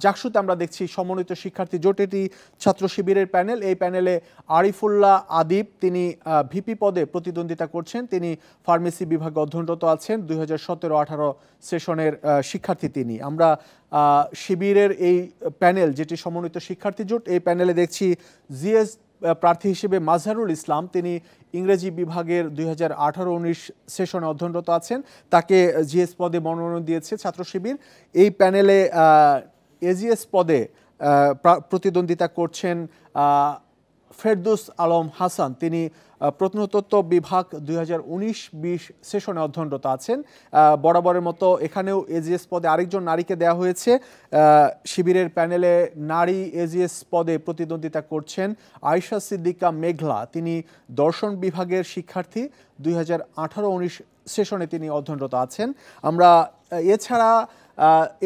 জাকসুতে আমরা দেখছি সমন্বিত শিক্ষার্থী জোট, এটি ছাত্র শিবিরের প্যানেল। এই প্যানেলে আরিফুল্লাহ আদিব, তিনি ভিপি পদে প্রতিদ্বন্দ্বিতা করছেন, তিনি ফার্মেসি বিভাগে অধ্যয়নরত আছেন, 2017-18 সেশনের শিক্ষার্থী তিনি। আমরা শিবিরের এই প্যানেল, যেটি সমন্বিত শিক্ষার্থী জোট, এই প্যানেলে দেখছি জিএস প্রার্থী হিসেবে মাজহারুল ইসলাম, তিনি ইংরেজি বিভাগের 2018-19 সেশনে অধ্যয়নরত আছেন, তাকে জিএস পদে মনোনয়ন দিয়েছে ছাত্র শিবির। এই প্যানেলে এজিএস পদে প্রতিদ্বন্দ্বিতা করছেন ফেরদৌস আলম হাসান, তিনি প্রত্নতত্ত্ব বিভাগ 2019-20 সেশনে অধ্যয়নরত আছেন। বরাবরের মতো এখানেও এজিএস পদে আরেকজন নারীকে দেওয়া হয়েছে। শিবিরের প্যানেলে নারী এজিএস পদে প্রতিদ্বন্দ্বিতা করছেন আয়েশা সিদ্দিকা মেঘলা, তিনি দর্শন বিভাগের শিক্ষার্থী, 2018-19 সেশনে তিনি অধ্যয়নরত আছেন। আমরা এছাড়া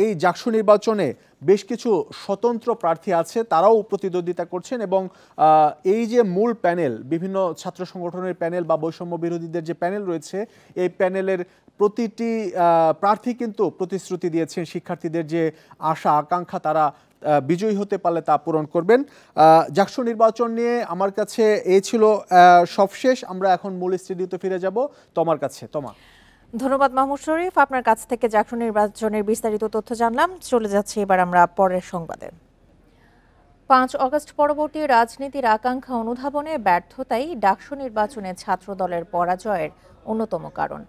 এই জাকসু নির্বাচনে বেশ কিছু স্বতন্ত্র প্রার্থী আছে, তারাও প্রতিদ্বন্দ্বিতা করছেন এবং এই যে মূল প্যানেল, বিভিন্ন ছাত্র সংগঠনের প্যানেল বা বৈষম্য বিরোধীদের যে প্যানেল রয়েছে, এই প্যানেলের প্রতিটি প্রার্থী কিন্তু প্রতিশ্রুতি দিয়েছেন শিক্ষার্থীদের যে আশা আকাঙ্ক্ষা তারা বিজয়ী হতে পারলে তা পূরণ করবেন। জাকসু নির্বাচন নিয়ে আমার কাছে এই ছিল সবশেষ। আমরা এখন মূল স্টুডিওতে ফিরে যাব তোমার কাছে। তোমা, ধন্যবাদ মাহমুদ শরীফ, আপনার কাছ থেকে জাকসু নির্বাচনের বিস্তারিত তথ্য জানলাম। চলে যাচ্ছে এবার আমরা পরের সংবাদে। 5 অগস্ট পরবর্তী রাজনীতির আকাঙ্ক্ষা অনুধাবনে ব্যর্থতাই ডাকসু নির্বাচনে ছাত্র দলের পরাজয়ের অন্যতম কারণ।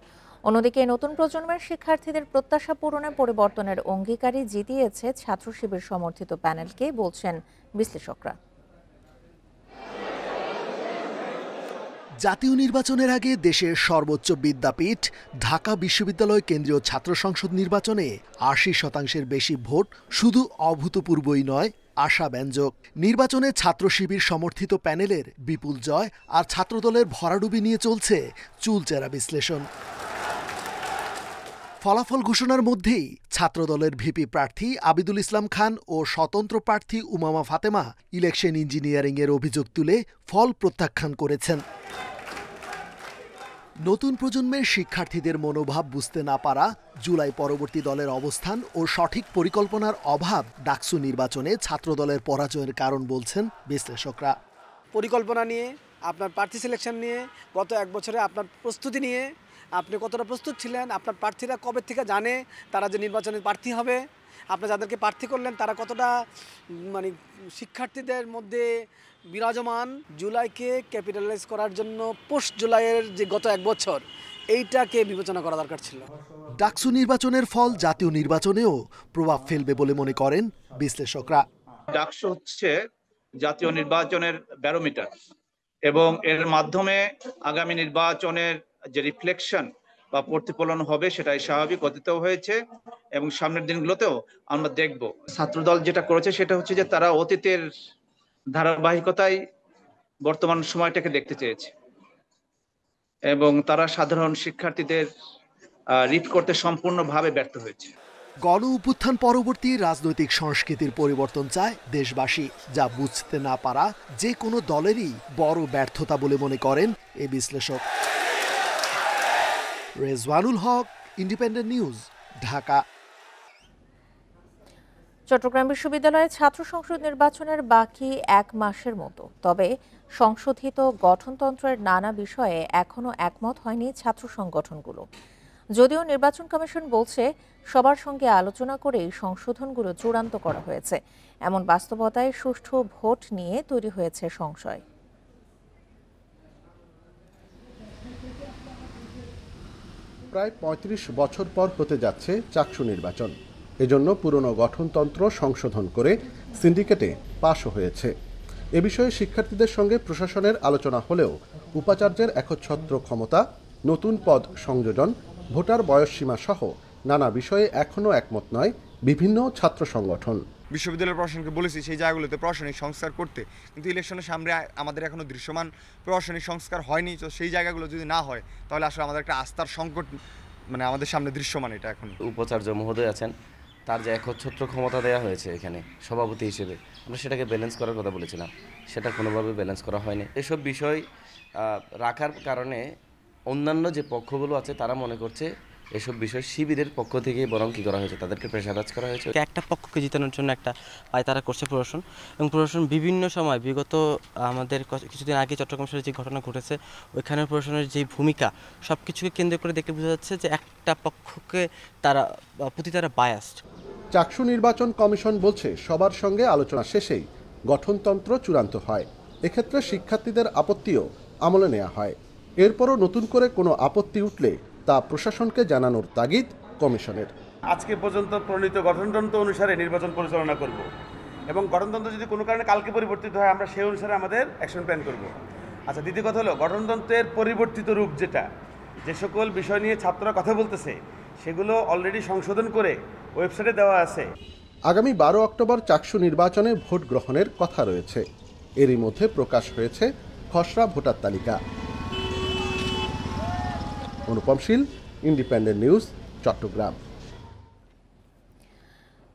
অন্যদিকে নতুন প্রজন্মের শিক্ষার্থীদের প্রত্যাশা পূরণে পরিবর্তনের অঙ্গীকারী জিতিয়েছে ছাত্র শিবির সমর্থিত প্যানেলকে, বলছেন বিশ্লেষকরা। জাতীয় নির্বাচনের আগে দেশের সর্বোচ্চ বিদ্যাপীঠ ঢাকা বিশ্ববিদ্যালয় কেন্দ্রীয় ছাত্র সংসদ নির্বাচনে 80% বেশি ভোট শুধু অভূতপূর্বই নয়, আশাব্যঞ্জক। নির্বাচনে ছাত্র শিবির সমর্থিত প্যানেলের বিপুল জয় আর ছাত্রদলের ভরাডুবি নিয়ে চলছে চুলচেরা বিশ্লেষণ। ফলাফল ঘোষণার মধ্যেই ছাত্রদলের ভিপি প্রার্থী আবিদুল ইসলাম খান ও স্বতন্ত্র প্রার্থী উমামা ফাতেমা ইলেকশন ইঞ্জিনিয়ারিংয়ের অভিযোগ তুলে ফল প্রত্যাখ্যান করেছেন। নতুন প্রজন্মের শিক্ষার্থীদের মনোভাব বুঝতে না পারা, জুলাই পরবর্তী দলের অবস্থান ও সঠিক পরিকল্পনার অভাব ডাকসু নির্বাচনে ছাত্রদলের পরাজয়ের কারণ বলছেন বিশ্লেষকরা। পরিকল্পনা নিয়ে, আপনার প্রার্থী সিলেকশন নিয়ে, গত 1 বছরে আপনার প্রস্তুতি নিয়ে আপনি কতটা প্রস্তুত ছিলেন, আপনার প্রার্থীরা কবে থেকে জানে তারা যে নির্বাচনে প্রার্থী হবে, আপনি যাদেরকে প্রার্থী করলেন তারা কতটা শিক্ষার্থীদের মধ্যে বিরাজমান, জুলাইকে ক্যাপিটালাইজ করার জন্য পোস্ট জুলাইয়ের যে গত 1 বছর, এইটাকে বিবেচনা করা দরকার ছিল। ডাকসু নির্বাচনের ফল জাতীয় নির্বাচনেও প্রভাব ফেলবে বলে মনে করেন বিশ্লেষকরা। ডাকসু হচ্ছে জাতীয় নির্বাচনের ব্যারোমিটার এবং এর মাধ্যমে আগামী নির্বাচনের যে রিফ্লেকশন বা প্রতিফলন হবে সেটাই স্বাভাবিক অতীত হয়েছে এবং সামনের দিনগুলোতেও আমরা দেখব। ছাত্রদল যেটা করেছে সেটা হচ্ছে যে তারা অতীতের ধারাবাহিকতায় বর্তমান সময়টাকে দেখতে চেয়েছে এবং তারা সাধারণ শিক্ষার্থীদের রিড করতে সম্পূর্ণভাবে ব্যর্থ হয়েছে। গণ অভ্যুত্থান পরবর্তী রাজনৈতিক সংস্কৃতির পরিবর্তন চায় দেশবাসী, যা বুঝতে না পারা যে কোনো দলেরই বড় ব্যর্থতা বলে মনে করেন এই বিশ্লেষক। রেজওয়ানুল হক, ইন্ডিপেন্ডেন্ট নিউজ, ঢাকা। চট্টগ্রাম বিশ্ববিদ্যালয়ে ছাত্র সংসদ নির্বাচনের বাকি 1 মাসের মতো, তবে সংশোধিত গঠনতন্ত্রের নানা বিষয়ে এখনো একমত হয়নি ছাত্র সংগঠনগুলো। যদিও নির্বাচন কমিশন বলছে সবার সঙ্গে আলোচনা করেই সংশোধনগুলো চূড়ান্ত করা হয়েছে, এমন বাস্তবতায় সুষ্ঠু ভোট নিয়ে তৈরি হয়েছে সংশয়। প্রায় ৩৫ বছর পর হতে যাচ্ছে চাকসু নির্বাচন। এজন্য পুরনো গঠনতন্ত্র সংশোধন করে সিন্ডিকেটে পাশও হয়েছে। এ বিষয়ে শিক্ষার্থীদের সঙ্গে প্রশাসনের আলোচনা হলেও উপাচার্যের একচ্ছত্র ক্ষমতা, নতুন পদ সংযোজন, ভোটার বয়সসীমা সহ নানা বিষয়ে এখনও একমত নয় বিভিন্ন ছাত্র সংগঠন। বিশ্ববিদ্যালয়ের প্রশাসনকে বলেছি সেই জায়গাগুলোতে প্রশাসনিক সংস্কার করতে, কিন্তু ইলেকশনের সামনে আমাদের এখনও দৃশ্যমান প্রশাসনিক সংস্কার হয়নি। তো সেই জায়গাগুলো যদি না হয় তাহলে আসলে আমাদের একটা আস্থার সংকট আমাদের সামনে দৃশ্যমান। এটা এখন উপাচার্য মহোদয় আছেন, তার যে একচ্ছত্র ক্ষমতা দেওয়া হয়েছে এখানে সভাপতি হিসেবে, আমরা সেটাকে ব্যালেন্স করার কথা বলেছিলাম, সেটা কোনোভাবে ব্যালেন্স করা হয়নি। এসব বিষয় রাখার কারণে অন্যান্য যে পক্ষগুলো আছে তারা মনে করছে এসব বিষয় শিবিরের পক্ষ থেকে বরং কী করা হয়েছে, তাদেরকে প্রেশারাইজ করা হয়েছে। একটা পক্ষকে জিতানোর জন্য একটা তারা করছে প্রশাসন, এবং প্রশাসন বিভিন্ন সময় বিগত আমাদের কিছুদিন আগে চট্টগ্রাম শহরে যে ঘটনা ঘটেছে ওইখানে প্রশাসনের যে ভূমিকা সব কিছুকে কেন্দ্র করে দেখে বোঝা যাচ্ছে যে একটা পক্ষকে প্রতি তারা বায়াসড। চাকসু নির্বাচন কমিশন বলছে সবার সঙ্গে আলোচনা শেষেই গঠনতন্ত্র চূড়ান্ত হয়। এক্ষেত্রে শিক্ষার্থীদের আপত্তিও আমলে নেওয়া হয়। এরপরও নতুন করে কোনো আপত্তি উঠলে তা প্রশাসনকে জানানোর তাগিদ কমিশনের। আজকে পর্যন্ত প্রণীত গঠনতন্ত্র অনুসারে নির্বাচন পরিচালনা করব এবং গঠনতন্ত্র যদি কোনো কারণে কালকে পরিবর্তিত হয় আমরা সেই অনুসারে আমাদের অ্যাকশন প্ল্যান করব। আচ্ছা, দ্বিতীয় কথা হলো গঠনতন্ত্রের পরিবর্তিত রূপ, যে সকল বিষয় নিয়ে ছাত্ররা কথা বলতেছে সেগুলো অলরেডি সংশোধন করে ওয়েবসাইটে দেওয়া আছে। আগামী 12 অক্টোবর চাকসু নির্বাচনে ভোট গ্রহণের কথা রয়েছে। এরই মধ্যে প্রকাশ হয়েছে খসড়া ভোটার তালিকা। অনুপম শীল, ইন্ডিপেন্ডেন্ট নিউজ, চট্টগ্রাম।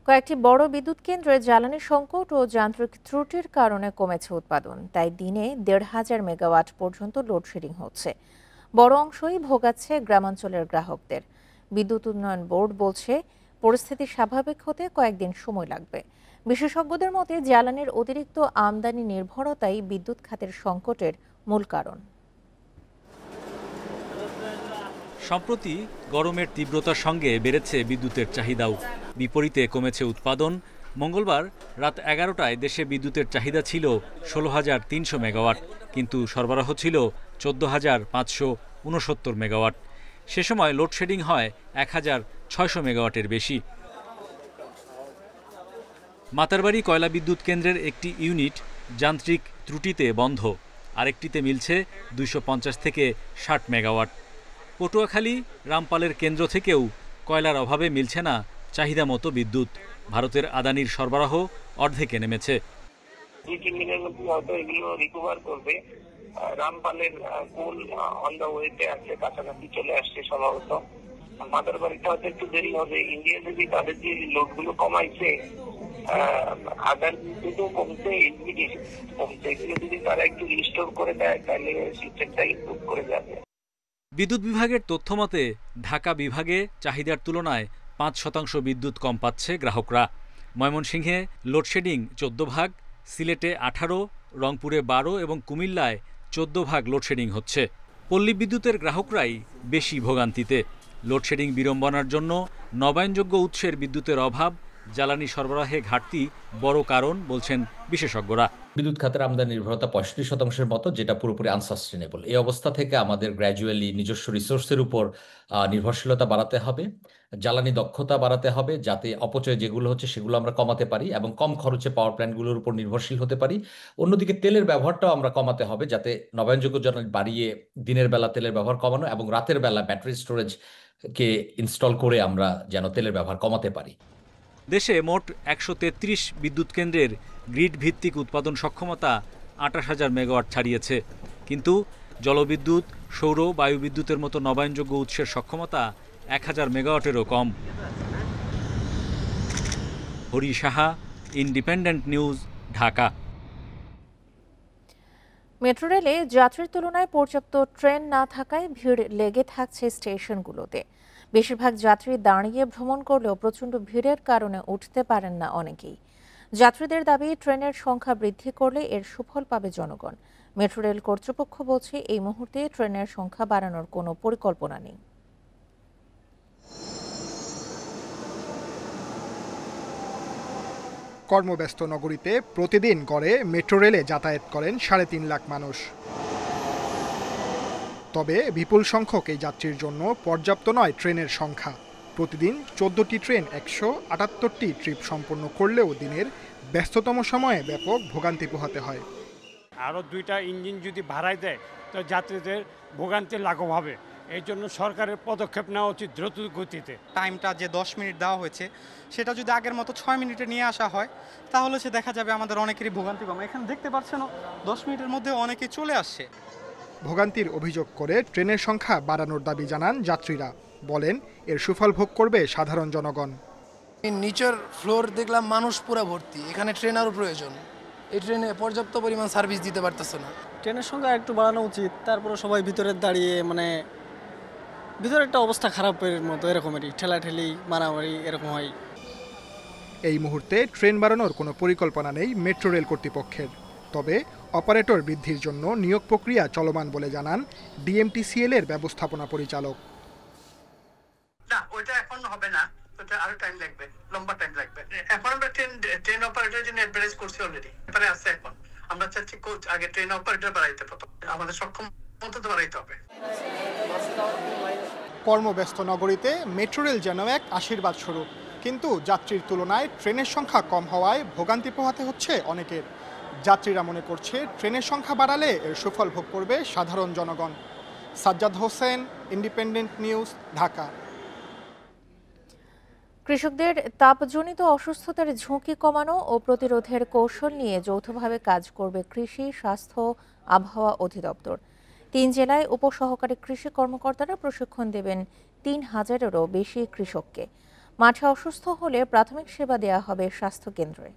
কয়েকটি বড় বিদ্যুৎ কেন্দ্রে জ্বালানি সংকট ও যান্ত্রিক ত্রুটির কারণে কমেছে উৎপাদন, তাই দিনে ১৫০০ মেগাওয়াট পর্যন্ত লোডশেডিং হচ্ছে। বড় অংশই ভোগাচ্ছে গ্রামাঞ্চলের গ্রাহকদের। বিদ্যুৎ উন্নয়ন বোর্ড বলছে পরিস্থিতি স্বাভাবিক হতে কয়েকদিন সময় লাগবে। বিশেষজ্ঞদের মতে জ্বালানির অতিরিক্ত আমদানি নির্ভরতাই বিদ্যুৎ খাতের সংকটের মূল কারণ। সম্প্রতি গরমের তীব্রতার সঙ্গে বেড়েছে বিদ্যুতের চাহিদাও, বিপরীতে কমেছে উৎপাদন। মঙ্গলবার রাত ১১টায় দেশে বিদ্যুতের চাহিদা ছিল ১৬,৩০০ মেগাওয়াট, কিন্তু সরবরাহ ছিল ১৪,৫৬৯ মেগাওয়াট। সে সময় লোডশেডিং হয় ১,৬০০ মেগাওয়াটের বেশি। মাতারবাড়ি কয়লা বিদ্যুৎ কেন্দ্রের একটি ইউনিট যান্ত্রিক ত্রুটিতে বন্ধ, আরেকটিতে মিলছে ২৫০ থেকে ৬০ মেগাওয়াট। পটুয়াখালী রামপালের কেন্দ্র থেকেও কয়লার অভাবে মিলছে না চাহিদা মতো বিদ্যুৎ। ভারতের আদানির সরবরাহ অর্ধেকে নেমেছে। ২-৩ দিনের মধ্যে হয়তো এগুলো রিকভার করবে। রামপালের কোল অন দ্য ওয়েতে আছে, কাছাকাছি চলে আসছে সম্ভবত। মাদারবাড়িতে হয়তো একটু দেরি হবে। ইন্ডিয়া যদি তাদের যে লোডগুলো কমাইছে, আদানিতেও কমছে, এলপিজি কমছে, এগুলো যদি তারা একটু রিস্টোর করে দেয় তাহলে সিস্টেমটা ইমপ্রুভ করে যাবে। বিদ্যুৎ বিভাগের তথ্যমতে ঢাকা বিভাগে চাহিদার তুলনায় ৫% বিদ্যুৎ কম পাচ্ছে গ্রাহকরা। ময়মনসিংহে লোডশেডিং ১৪ ভাগ, সিলেটে ১৮, রংপুরে ১২ এবং কুমিল্লায় ১৪ ভাগ লোডশেডিং হচ্ছে। পল্লী বিদ্যুতের গ্রাহকরাই বেশি ভোগান্তিতে। লোডশেডিং বিড়ম্বনার জন্য নবায়নযোগ্য উৎসের বিদ্যুতের অভাব, জ্বালানি সরবরাহে ঘাটতি বড় কারণ বলছেন বিশেষজ্ঞরা। বিদ্যুৎ খাতের আমদানি নির্ভরতা 65% মতো, যেটা পুরোপুরি আনসাস্টেনেবল। এই অবস্থা থেকে আমাদের গ্র্যাজুয়ালি নিজস্ব রিসোর্সের উপর নির্ভরশীলতা বাড়াতে হবে, জ্বালানি দক্ষতা বাড়াতে হবে, যাতে অপচয় যেগুলো হচ্ছে সেগুলো আমরা কমাতে পারি এবং কম খরচে পাওয়ার প্ল্যান্টগুলোর উপর নির্ভরশীল হতে পারি। অন্যদিকে তেলের ব্যবহারটাও আমরা কমাতে হবে, যাতে নবায়নযোগ্য জ্বালানি বাড়িয়ে দিনের বেলা তেলের ব্যবহার কমানো এবং রাতের বেলা ব্যাটারি স্টোরেজকে ইনস্টল করে আমরা যেন তেলের ব্যবহার কমাতে পারি। দেশে মোট ১৩৩ বিদ্যুৎ কেন্দ্রের গ্রিড ভিত্তিক উৎপাদন সক্ষমতা ২৮,০০০ মেগাওয়াট ছাড়িয়েছে, কিন্তু জলবিদ্যুৎ, সৌর, বায়ুবিদ্যুতের মতো নবায়নযোগ্য উৎসের সক্ষমতা ১,০০০ মেগাওয়াটেরও কম। Hari Saha, Independent News, Dhaka. Metro রেলে যাত্রীর তুলনায় পর্যাপ্ত ট্রেন না থাকায় ভিড় লেগে থাকছে স্টেশনগুলোতে। বেশিরভাগ যাত্রী দাঁড়িয়ে ভ্রমণ করলেও প্রচণ্ড ভিড়ের কারণে উঠতে পারেন না অনেকেই। যাত্রীদের দাবি ট্রেনের সংখ্যা বৃদ্ধি করলে এর সুফল পাবে জনগণ। মেট্রো রেল কর্তৃপক্ষ বলছে এই মুহূর্তে ট্রেনের সংখ্যা বাড়ানোর কোনো পরিকল্পনা নেই। কর্মব্যস্ত নগরীতে প্রতিদিন গড়ে মেট্রো রেলে যাতায়াত করেন ৩.৫ লাখ মানুষ। তবে বিপুল সংখ্যক এই যাত্রীর জন্য পর্যাপ্ত নয় ট্রেনের সংখ্যা। প্রতিদিন ১৪টি ট্রেন ১৭৮টি ট্রিপ সম্পন্ন করলেও দিনের ব্যস্ততম সময়ে ব্যাপক ভোগান্তি পোহাতে হয়। আরও 2টা ইঞ্জিন যদি ভাড়ায় দেয় তো যাত্রীদের ভোগান্তি লাঘব হবে। এই জন্য সরকারের পদক্ষেপ নেওয়া উচিত দ্রুত গতিতে। টাইমটা যে 10 মিনিট দেওয়া হয়েছে সেটা যদি আগের মতো 6 মিনিটে নিয়ে আসা হয় তাহলে সে দেখা যাবে আমাদের অনেকেরই ভোগান্তি কম। এখানে দেখতে পাচ্ছেন 10 মিনিটের মধ্যে অনেকে চলে আসছে। ভোগান্তির অভিযোগ করে ট্রেনের সংখ্যা বাড়ানোর দাবি জানান যাত্রীরা। বলেন এর সুফল ভোগ করবে সাধারণ জনগণ। নিচের ফ্লোর দেখলাম মানুষ পুরো ভর্তি, এখানে ট্রেন আরও প্রয়োজন। এই ট্রেনে পর্যাপ্ত পরিমাণ সার্ভিস দিতে পারতেছে না। ট্রেনের সংখ্যা একটু বাড়ানো উচিত, তারপরে সবাই ভিতরে দাঁড়িয়ে ভিতরে একটা অবস্থা খারাপের মতো এরকমেরই ঠেলাঠেলি মারামারি এরকম হয়। এই মুহূর্তে ট্রেন বাড়ানোর কোনো পরিকল্পনা নেই মেট্রো রেল কর্তৃপক্ষের। তবে অপারেটর বৃদ্ধির জন্য নিয়োগ প্রক্রিয়া চলমান বলে জানান ডিএমটিসিএল এর ব্যবস্থাপনা পরিচালক। না, ওইটা এখন হবে না, ওটা আরো টাইম লাগবে, লম্বা টাইম লাগবে। এখন আমরা ট্রেন অপারেটরের জন্য অ্যাডভাইস করছি অলরেডি, এবারে আছে। এখন আমরা চাচ্ছি কোচ আগে ট্রেন অপারেটর বাড়াইতে হবে, আমাদের সক্ষম মতো বাড়াইতে হবে। কর্মব্যস্ত নগরীতে মেট্রো রেল যেন এক আশীর্বাদ স্বরূপ, কিন্তু যাত্রীর তুলনায় ট্রেনের সংখ্যা কম হওয়ায় ভোগান্তি পোহাতে হচ্ছে অনেকের। যাত্রীরা মনে করছে ট্রেনের সংখ্যা বাড়ালে এর সুফল ভোগ করবে সাধারণ জনগণ। Sajjad Hossain, independent News, Dhaka. কৃষকদের তাপজনিত অসুস্থতার ঝুঁকি কমানো ও প্রতিরোধের কৌশল নিয়ে যৌথভাবে কাজ করবে কৃষি, স্বাস্থ্য, আবহাওয়া অধিদপ্তর। 3 জেলায় উপসহকারী কৃষি কর্মকর্তারা প্রশিক্ষণ দেবেন 3000-এরও বেশি কৃষককে। মাঠে অসুস্থ হলে প্রাথমিক সেবা দেওয়া হবে স্বাস্থ্যকেন্দ্রে।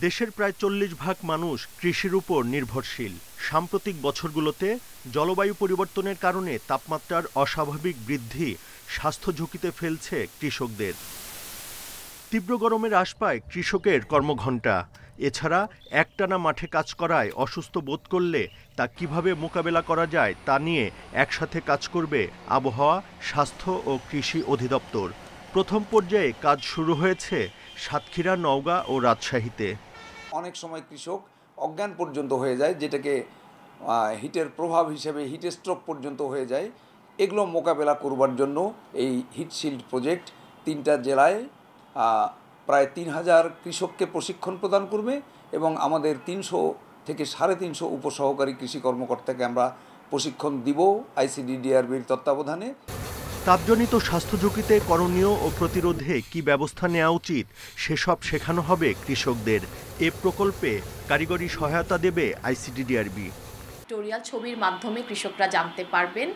দেশের প্রায় 40% মানুষ কৃষির উপর নির্ভরশীল। সাম্প্রতিক বছরগুলোতে জলবায়ু পরিবর্তনের কারণে তাপমাত্রার অস্বাভাবিক বৃদ্ধি স্বাস্থ্য ঝুঁকিতে ফেলছে কৃষকদের। তীব্র গরমের হ্রাস পায় কৃষকের কর্মঘণ্টা। এছাড়া একটানা মাঠে কাজ করায় অসুস্থ বোধ করলে তা কিভাবে মোকাবেলা করা যায় তা নিয়ে একসাথে কাজ করবে আবহাওয়া, স্বাস্থ্য ও কৃষি অধিদপ্তর। প্রথম পর্যায়ে কাজ শুরু হয়েছে সাতক্ষীরা, নওগাঁ ও রাজশাহীতে। অনেক সময় কৃষক অজ্ঞান পর্যন্ত হয়ে যায়, যেটাকে হিটের প্রভাব হিসেবে হিট স্ট্রোক পর্যন্ত হয়ে যায়। এগুলো মোকাবেলা করবার জন্য এই হিট শিল্ড প্রজেক্ট 3টা জেলায় প্রায় 3000 কৃষককে প্রশিক্ষণ প্রদান করবে এবং আমাদের 300 থেকে 350 উপসহকারী কৃষি কর্মকর্তাকে আমরা প্রশিক্ষণ দিব আইসিডিডিআরবির তত্ত্বাবধানে। তাপজনিত স্বাস্থ্য ঝুঁকিতে করণীয় ও প্রতিরোধে কি ব্যবস্থা নেওয়া উচিত সেসব শেখানো হবে কৃষকদের। এ প্রকল্পে কারিগরি সহায়তা দেবে আইসিডিডিআরবি। পিক্টোরিয়াল ছবির মাধ্যমে কৃষকরা জানতে পারবেন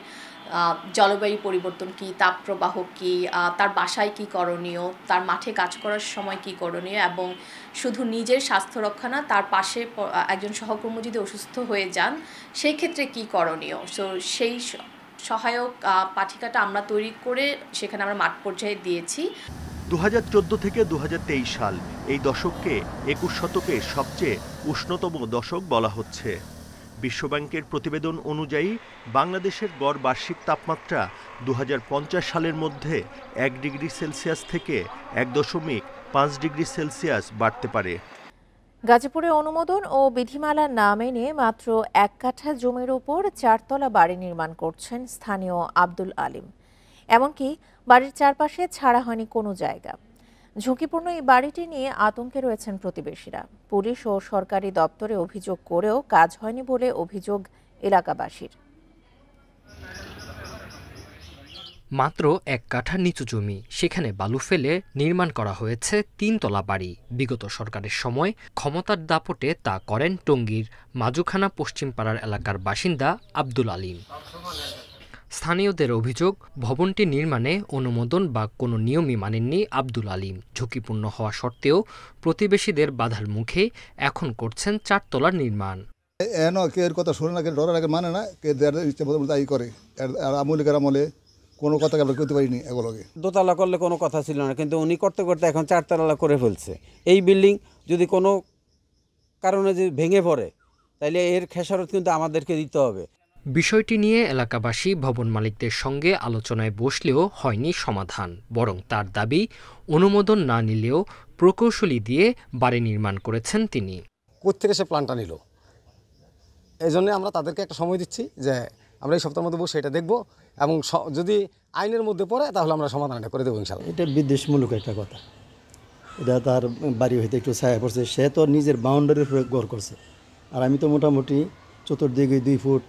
জলবায়ু পরিবর্তন কি, তাপপ্রবাহ কি, তার বাসায় কি করণীয়, তার মাঠে কাজ করার সময় কি করণীয়, এবং শুধু নিজের স্বাস্থ্য রক্ষা না, তার পাশে একজন সহকর্মী যদি অসুস্থ হয়ে যান সেই ক্ষেত্রে কি করণীয়। সো সেই সহায়ক পাঠিকাটা আমরা তৈরি করে সেখানে আমরা মাঠ পর্যায়ে দিয়েছি। 2014 থেকে 2023 সাল এই দশককে 21 শতকের সবচেয়ে উষ্ণতম দশক বলা হচ্ছে। বিশ্বব্যাংকের প্রতিবেদন অনুযায়ী বাংলাদেশের গড় বার্ষিক তাপমাত্রা 2050 সালের মধ্যে 1 ডিগ্রি সেলসিয়াস থেকে 1.5 ডিগ্রি সেলসিয়াস বাড়তে পারে। গাজীপুরে অনুমোদন ও বিধিমালা না মেনে মাত্র 1 কাঠা জমির উপর 4তলা বাড়ি নির্মাণ করছেন স্থানীয় আব্দুল আলিম। এমনকি বাড়ির চারপাশে ছাড়া হয়নি কোনো জায়গা। ঝুঁকিপূর্ণ এই বাড়িটি নিয়ে আতঙ্কে রয়েছেন প্রতিবেশীরা। পুলিশ ও সরকারি দপ্তরে অভিযোগ করেও কাজ হয়নি বলে অভিযোগ এলাকাবাসীর। মাত্র 1 কাঠা নিচু জমি, সেখানে বালু ফেলে নির্মাণ করা হয়েছে 3তলা বাড়ি। বিগত সরকারের সময় ক্ষমতার দাপটে তা করেন টঙ্গীর মাজুখানা পশ্চিম পাড়ার এলাকার বাসিন্দা আব্দুল আলিম। স্থানীয়দের অভিযোগ, ভবনটি নির্মাণে অনুমোদন বা কোনো নিয়মই মানেননি আব্দুল আলিম। ঝুঁকিপূর্ণ হওয়া সত্ত্বেও প্রতিবেশীদের বাধার মুখে এখন করছেন 4তলার নির্মাণ। এর কথা শুনে না, ডরার আগে মানে না, ইচ্ছে মতো তাই করে। আমলিকার আমলে কোনো কথা আমরা করতে পারিনি। এগুলোকে দোতলা করলে কোনো কথা ছিল না, কিন্তু উনি করতে করতে এখন 4তলা করে ফেলছে। এই বিল্ডিং যদি কোনো কারণে যদি ভেঙে পড়ে তাহলে এর খেসারত কিন্তু আমাদেরকে দিতে হবে। বিষয়টি নিয়ে এলাকাবাসী ভবন মালিকদের সঙ্গে আলোচনায় বসলেও হয়নি সমাধান, বরং তার দাবি অনুমোদন না নিলেও প্রকৌশলী দিয়ে বাড়ি নির্মাণ করেছেন তিনি। কোত্থেকে সে প্ল্যানটা নিল, এই জন্য আমরা তাদেরকে একটা সময় দিচ্ছি যে আমরা এই সপ্তাহের মধ্যে বসে এটা দেখব এবং যদি আইনের মধ্যে পড়ে তাহলে আমরা সমাধানটা করে দেবো ইনশাআল্লাহ। এটা বিদ্বেষমূলক একটা কথা, এটা তার বাড়ি হইতে একটু ছায়া পড়ছে, সে তো নিজের বাউন্ডারির উপরে ঘর করছে, আর আমি তো মোটামুটি চতুর্দিকে 2 ফুট,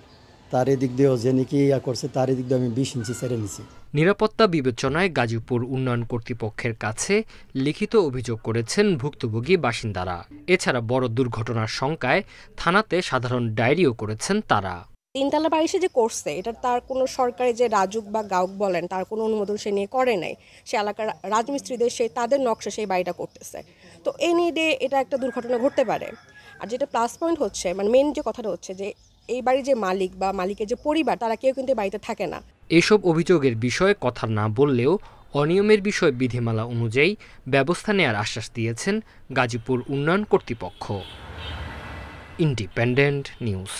তার এদিক দিয়েও যে নাকি করছে তার এদিক দিয়ে আমি 20 ইঞ্চি ছেড়ে নিছি। নিরাপত্তা বিবেচনায় গাজীপুর উন্নয়ন কর্তৃপক্ষের কাছে লিখিত অভিযোগ করেছেন ভুক্তভোগী বাসিন্দারা। এছাড়া বড় দুর্ঘটনার শঙ্কায় থানাতে সাধারণ ডায়েরিও করেছেন তারা। 3 তলা বাড়ি সে যে করছে, এটা তার কোনো সরকারি যে রাজুক বা গাউক বলেন তার কোনো অনুমোদন সে নিয়ে করে নাই, সে এলাকার রাজমিস্ত্রিদের সে তাদের নকশা সেই বাড়িটা করতেছে। তো এই নিয়ে এটা একটা দুর্ঘটনা ঘটতে পারে। আর যেটা প্লাস পয়েন্ট হচ্ছে, মানে মেন যে কথাটা হচ্ছে যে এই বাড়ির যে মালিক বা মালিকের যে পরিবার তারা কেউ কিন্তু বাড়িতে থাকে না। এসব অভিযোগের বিষয়ে কথা না বললেও অনিয়মের বিষয়ে বিধিমালা অনুযায়ী ব্যবস্থা নেয়ার আশ্বাস দিয়েছেন গাজীপুর উন্নয়ন কর্তৃপক্ষ। Independent news.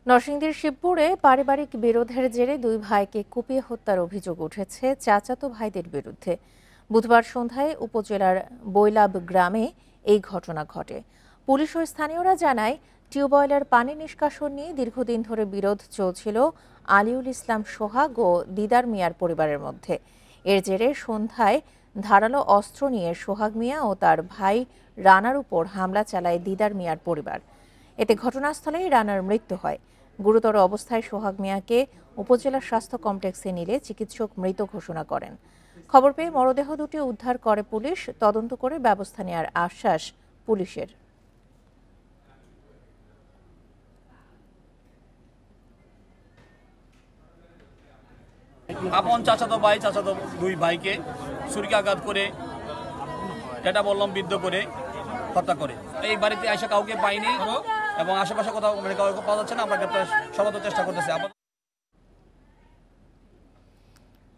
নরসিংদীর শিবপুরে পারিবারিক বিরোধের জেরে 2 ভাইকে কুপিয়ে হত্যার অভিযোগ উঠেছে চাচাতো ভাইদের বিরুদ্ধে। বুধবার সন্ধ্যায় উপজেলার বৈলাব গ্রামে এই ঘটনা ঘটে। পুলিশ ও স্থানীয়রা জানায়, টিউবওয়েলের পানি নিষ্কাশন নিয়ে দীর্ঘদিন ধরে বিরোধ চলছিল আলিউল ইসলাম সোহাগ ও দিদার মিয়ার পরিবারের মধ্যে। এর জেরে সন্ধ্যায় ধারালো অস্ত্র নিয়ে সোহাগ মিয়া ও তার ভাই রানার উপর হামলা চালায় দিদার মিয়ার পরিবার। এতে ঘটনাস্থলেই রানার মৃত্যু হয়। গুরুতর অবস্থায় সোহাগ মিয়াকে উপজেলা স্বাস্থ্য কমপ্লেক্সে নিলে চিকিৎসক মৃত ঘোষণা করেন। খবর পেয়ে মরদেহ দুটি উদ্ধার করে পুলিশ। তদন্ত করে ব্যবস্থা নেওয়ার আশ্বাস পুলিশের। আপন চাচাতো 2 ভাইকে ছুরিকাঘাত করে যেটা বললাম বিদ্ধ করে হত্যা করে। এই বাড়িতে আসা কাউকে পাইনি এবং আশেপাশে কোথাও কাউকে পাওয়া যাচ্ছে না। আমরা সর্বোচ্চ চেষ্টা করতেছি।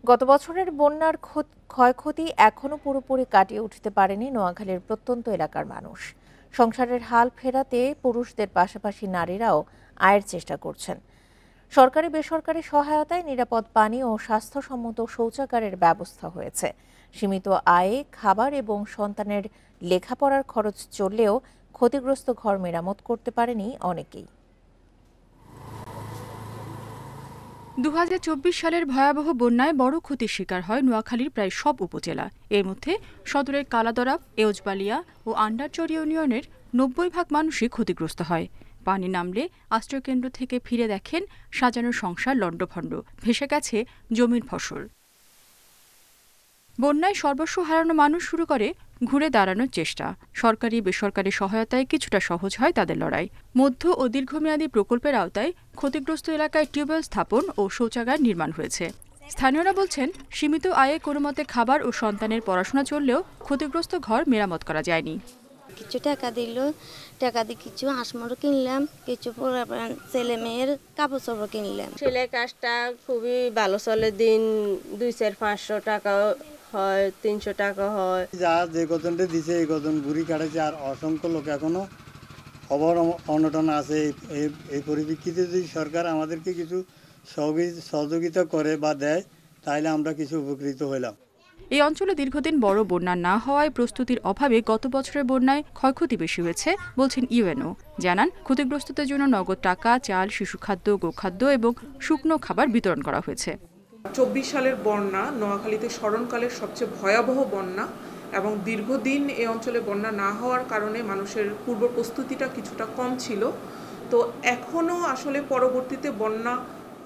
গত বছরের বন্যার ক্ষয়ক্ষতি এখনো পুরোপুরি কাটিয়ে উঠতে পারেনি নোয়াখালীর প্রত্যন্ত এলাকার মানুষ। সংসারের হাল ফেরাতে পুরুষদের পাশাপাশি নারীরাও আয়ের চেষ্টা করছেন। সরকারি বেসরকারি সহায়তায় নিরাপদ পানি ও স্বাস্থ্যসম্মত শৌচাগারের ব্যবস্থা হয়েছে। সীমিত আয়ে খাবার এবং সন্তানের লেখাপড়ার খরচ চললেও ক্ষতিগ্রস্ত ঘর মেরামত করতে পারেনি অনেকেই। 2024 সালের ভয়াবহ বন্যায় বড় ক্ষতির শিকার হয় নোয়াখালীর প্রায় সব উপজেলা। এর মধ্যে সদরের কালাদরা, এওজবালিয়া ও আন্ডারচর ইউনিয়নের 90% মানুষই ক্ষতিগ্রস্ত হয়। পানি নামলে আশ্রয়কেন্দ্র থেকে ফিরে দেখেন সাজানো সংসার লণ্ডভণ্ড, ভেসে গেছে জমির ফসল। বন্যায় সর্বস্ব হারানো মানুষ শুরু করে ঘুরে দাঁড়ানোর চেষ্টা। সরকারি বেসরকারি সহায়তায় কিছুটা সহজ হয় তাদের লড়াই। মধ্য ও দীর্ঘমেয়াদী প্রকল্পের আওতায় ক্ষতিগ্রস্ত এলাকায় টিউবওয়েল স্থাপন ও শৌচাগার নির্মাণ হয়েছে। স্থানীয়রা বলছেন, সীমিত আয়ে কোনোমতে খাবার ও সন্তানের পড়াশোনা চললেও ক্ষতিগ্রস্ত ঘর মেরামত করা যায়নি। কিছু টাকা দিল, টাকা দিয়ে কিছু হাঁসমুরও কিনলাম, কিছু ছেলে মেয়ের কাপড় চোপড় কিনলাম। সেলাই কাজটা খুবই ভালো চলে, দিন 200-500 টাকা হয়, 300 টাকা হয়। যা যে কতনটা দিছে এই কতন বুড়ি কাটাইছে, আর অসংখ্য লোক এখনো খবর অনটন আছে। এই পরিপ্রেক্ষিতে যদি সরকার আমাদেরকে কিছু সহযোগিতা করে বা দেয় তাহলে আমরা কিছু উপকৃত হইলাম। এই অঞ্চলে দীর্ঘদিন বড় বন্যা না হওয়ায় প্রস্তুতির অভাবে গত বছরের বন্যায় ক্ষয়ক্ষতি বেশি হয়েছে বলছেন ইউএনও। জানান, ক্ষতিগ্রস্তদের জন্য নগদ টাকা, চাল, শিশুখাদ্য, গোখাদ্য এবং শুকনো খাবার বিতরণ করা হয়েছে। 24 সালের বন্যা নোয়াখালীতে স্মরণকালের সবচেয়ে ভয়াবহ বন্যা এবং দীর্ঘদিন এই অঞ্চলে বন্যা না হওয়ার কারণে মানুষের পূর্ব প্রস্তুতিটা কিছুটা কম ছিল। তো এখনও আসলে পরবর্তীতে বন্যা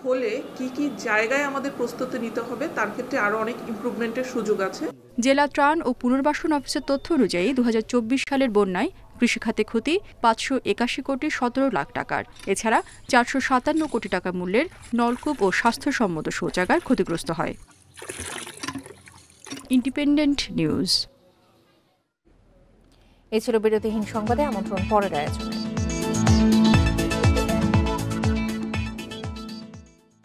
হলে কি কি জায়গায় আমাদের প্রস্তুতি নিতে হবে তার ক্ষেত্রে আরো অনেক ইমপ্রুভমেন্টের সুযোগ আছে। জেলা ত্রাণ ও পুনর্বাসন অফিসের তথ্য অনুযায়ী 2024 সালের বন্যায় কৃষিখাতে ক্ষতি 581 কোটি 17 লাখ টাকার। এছাড়া 457 কোটি টাকা মূল্যের নলকূপ ও স্বাস্থ্যসম্মত শৌচাগার ক্ষতিগ্রস্ত হয়। Independent news. এই ছিল বিরতিহীন সংবাদে। আমন্ত্রণ পরের আয়োজনে।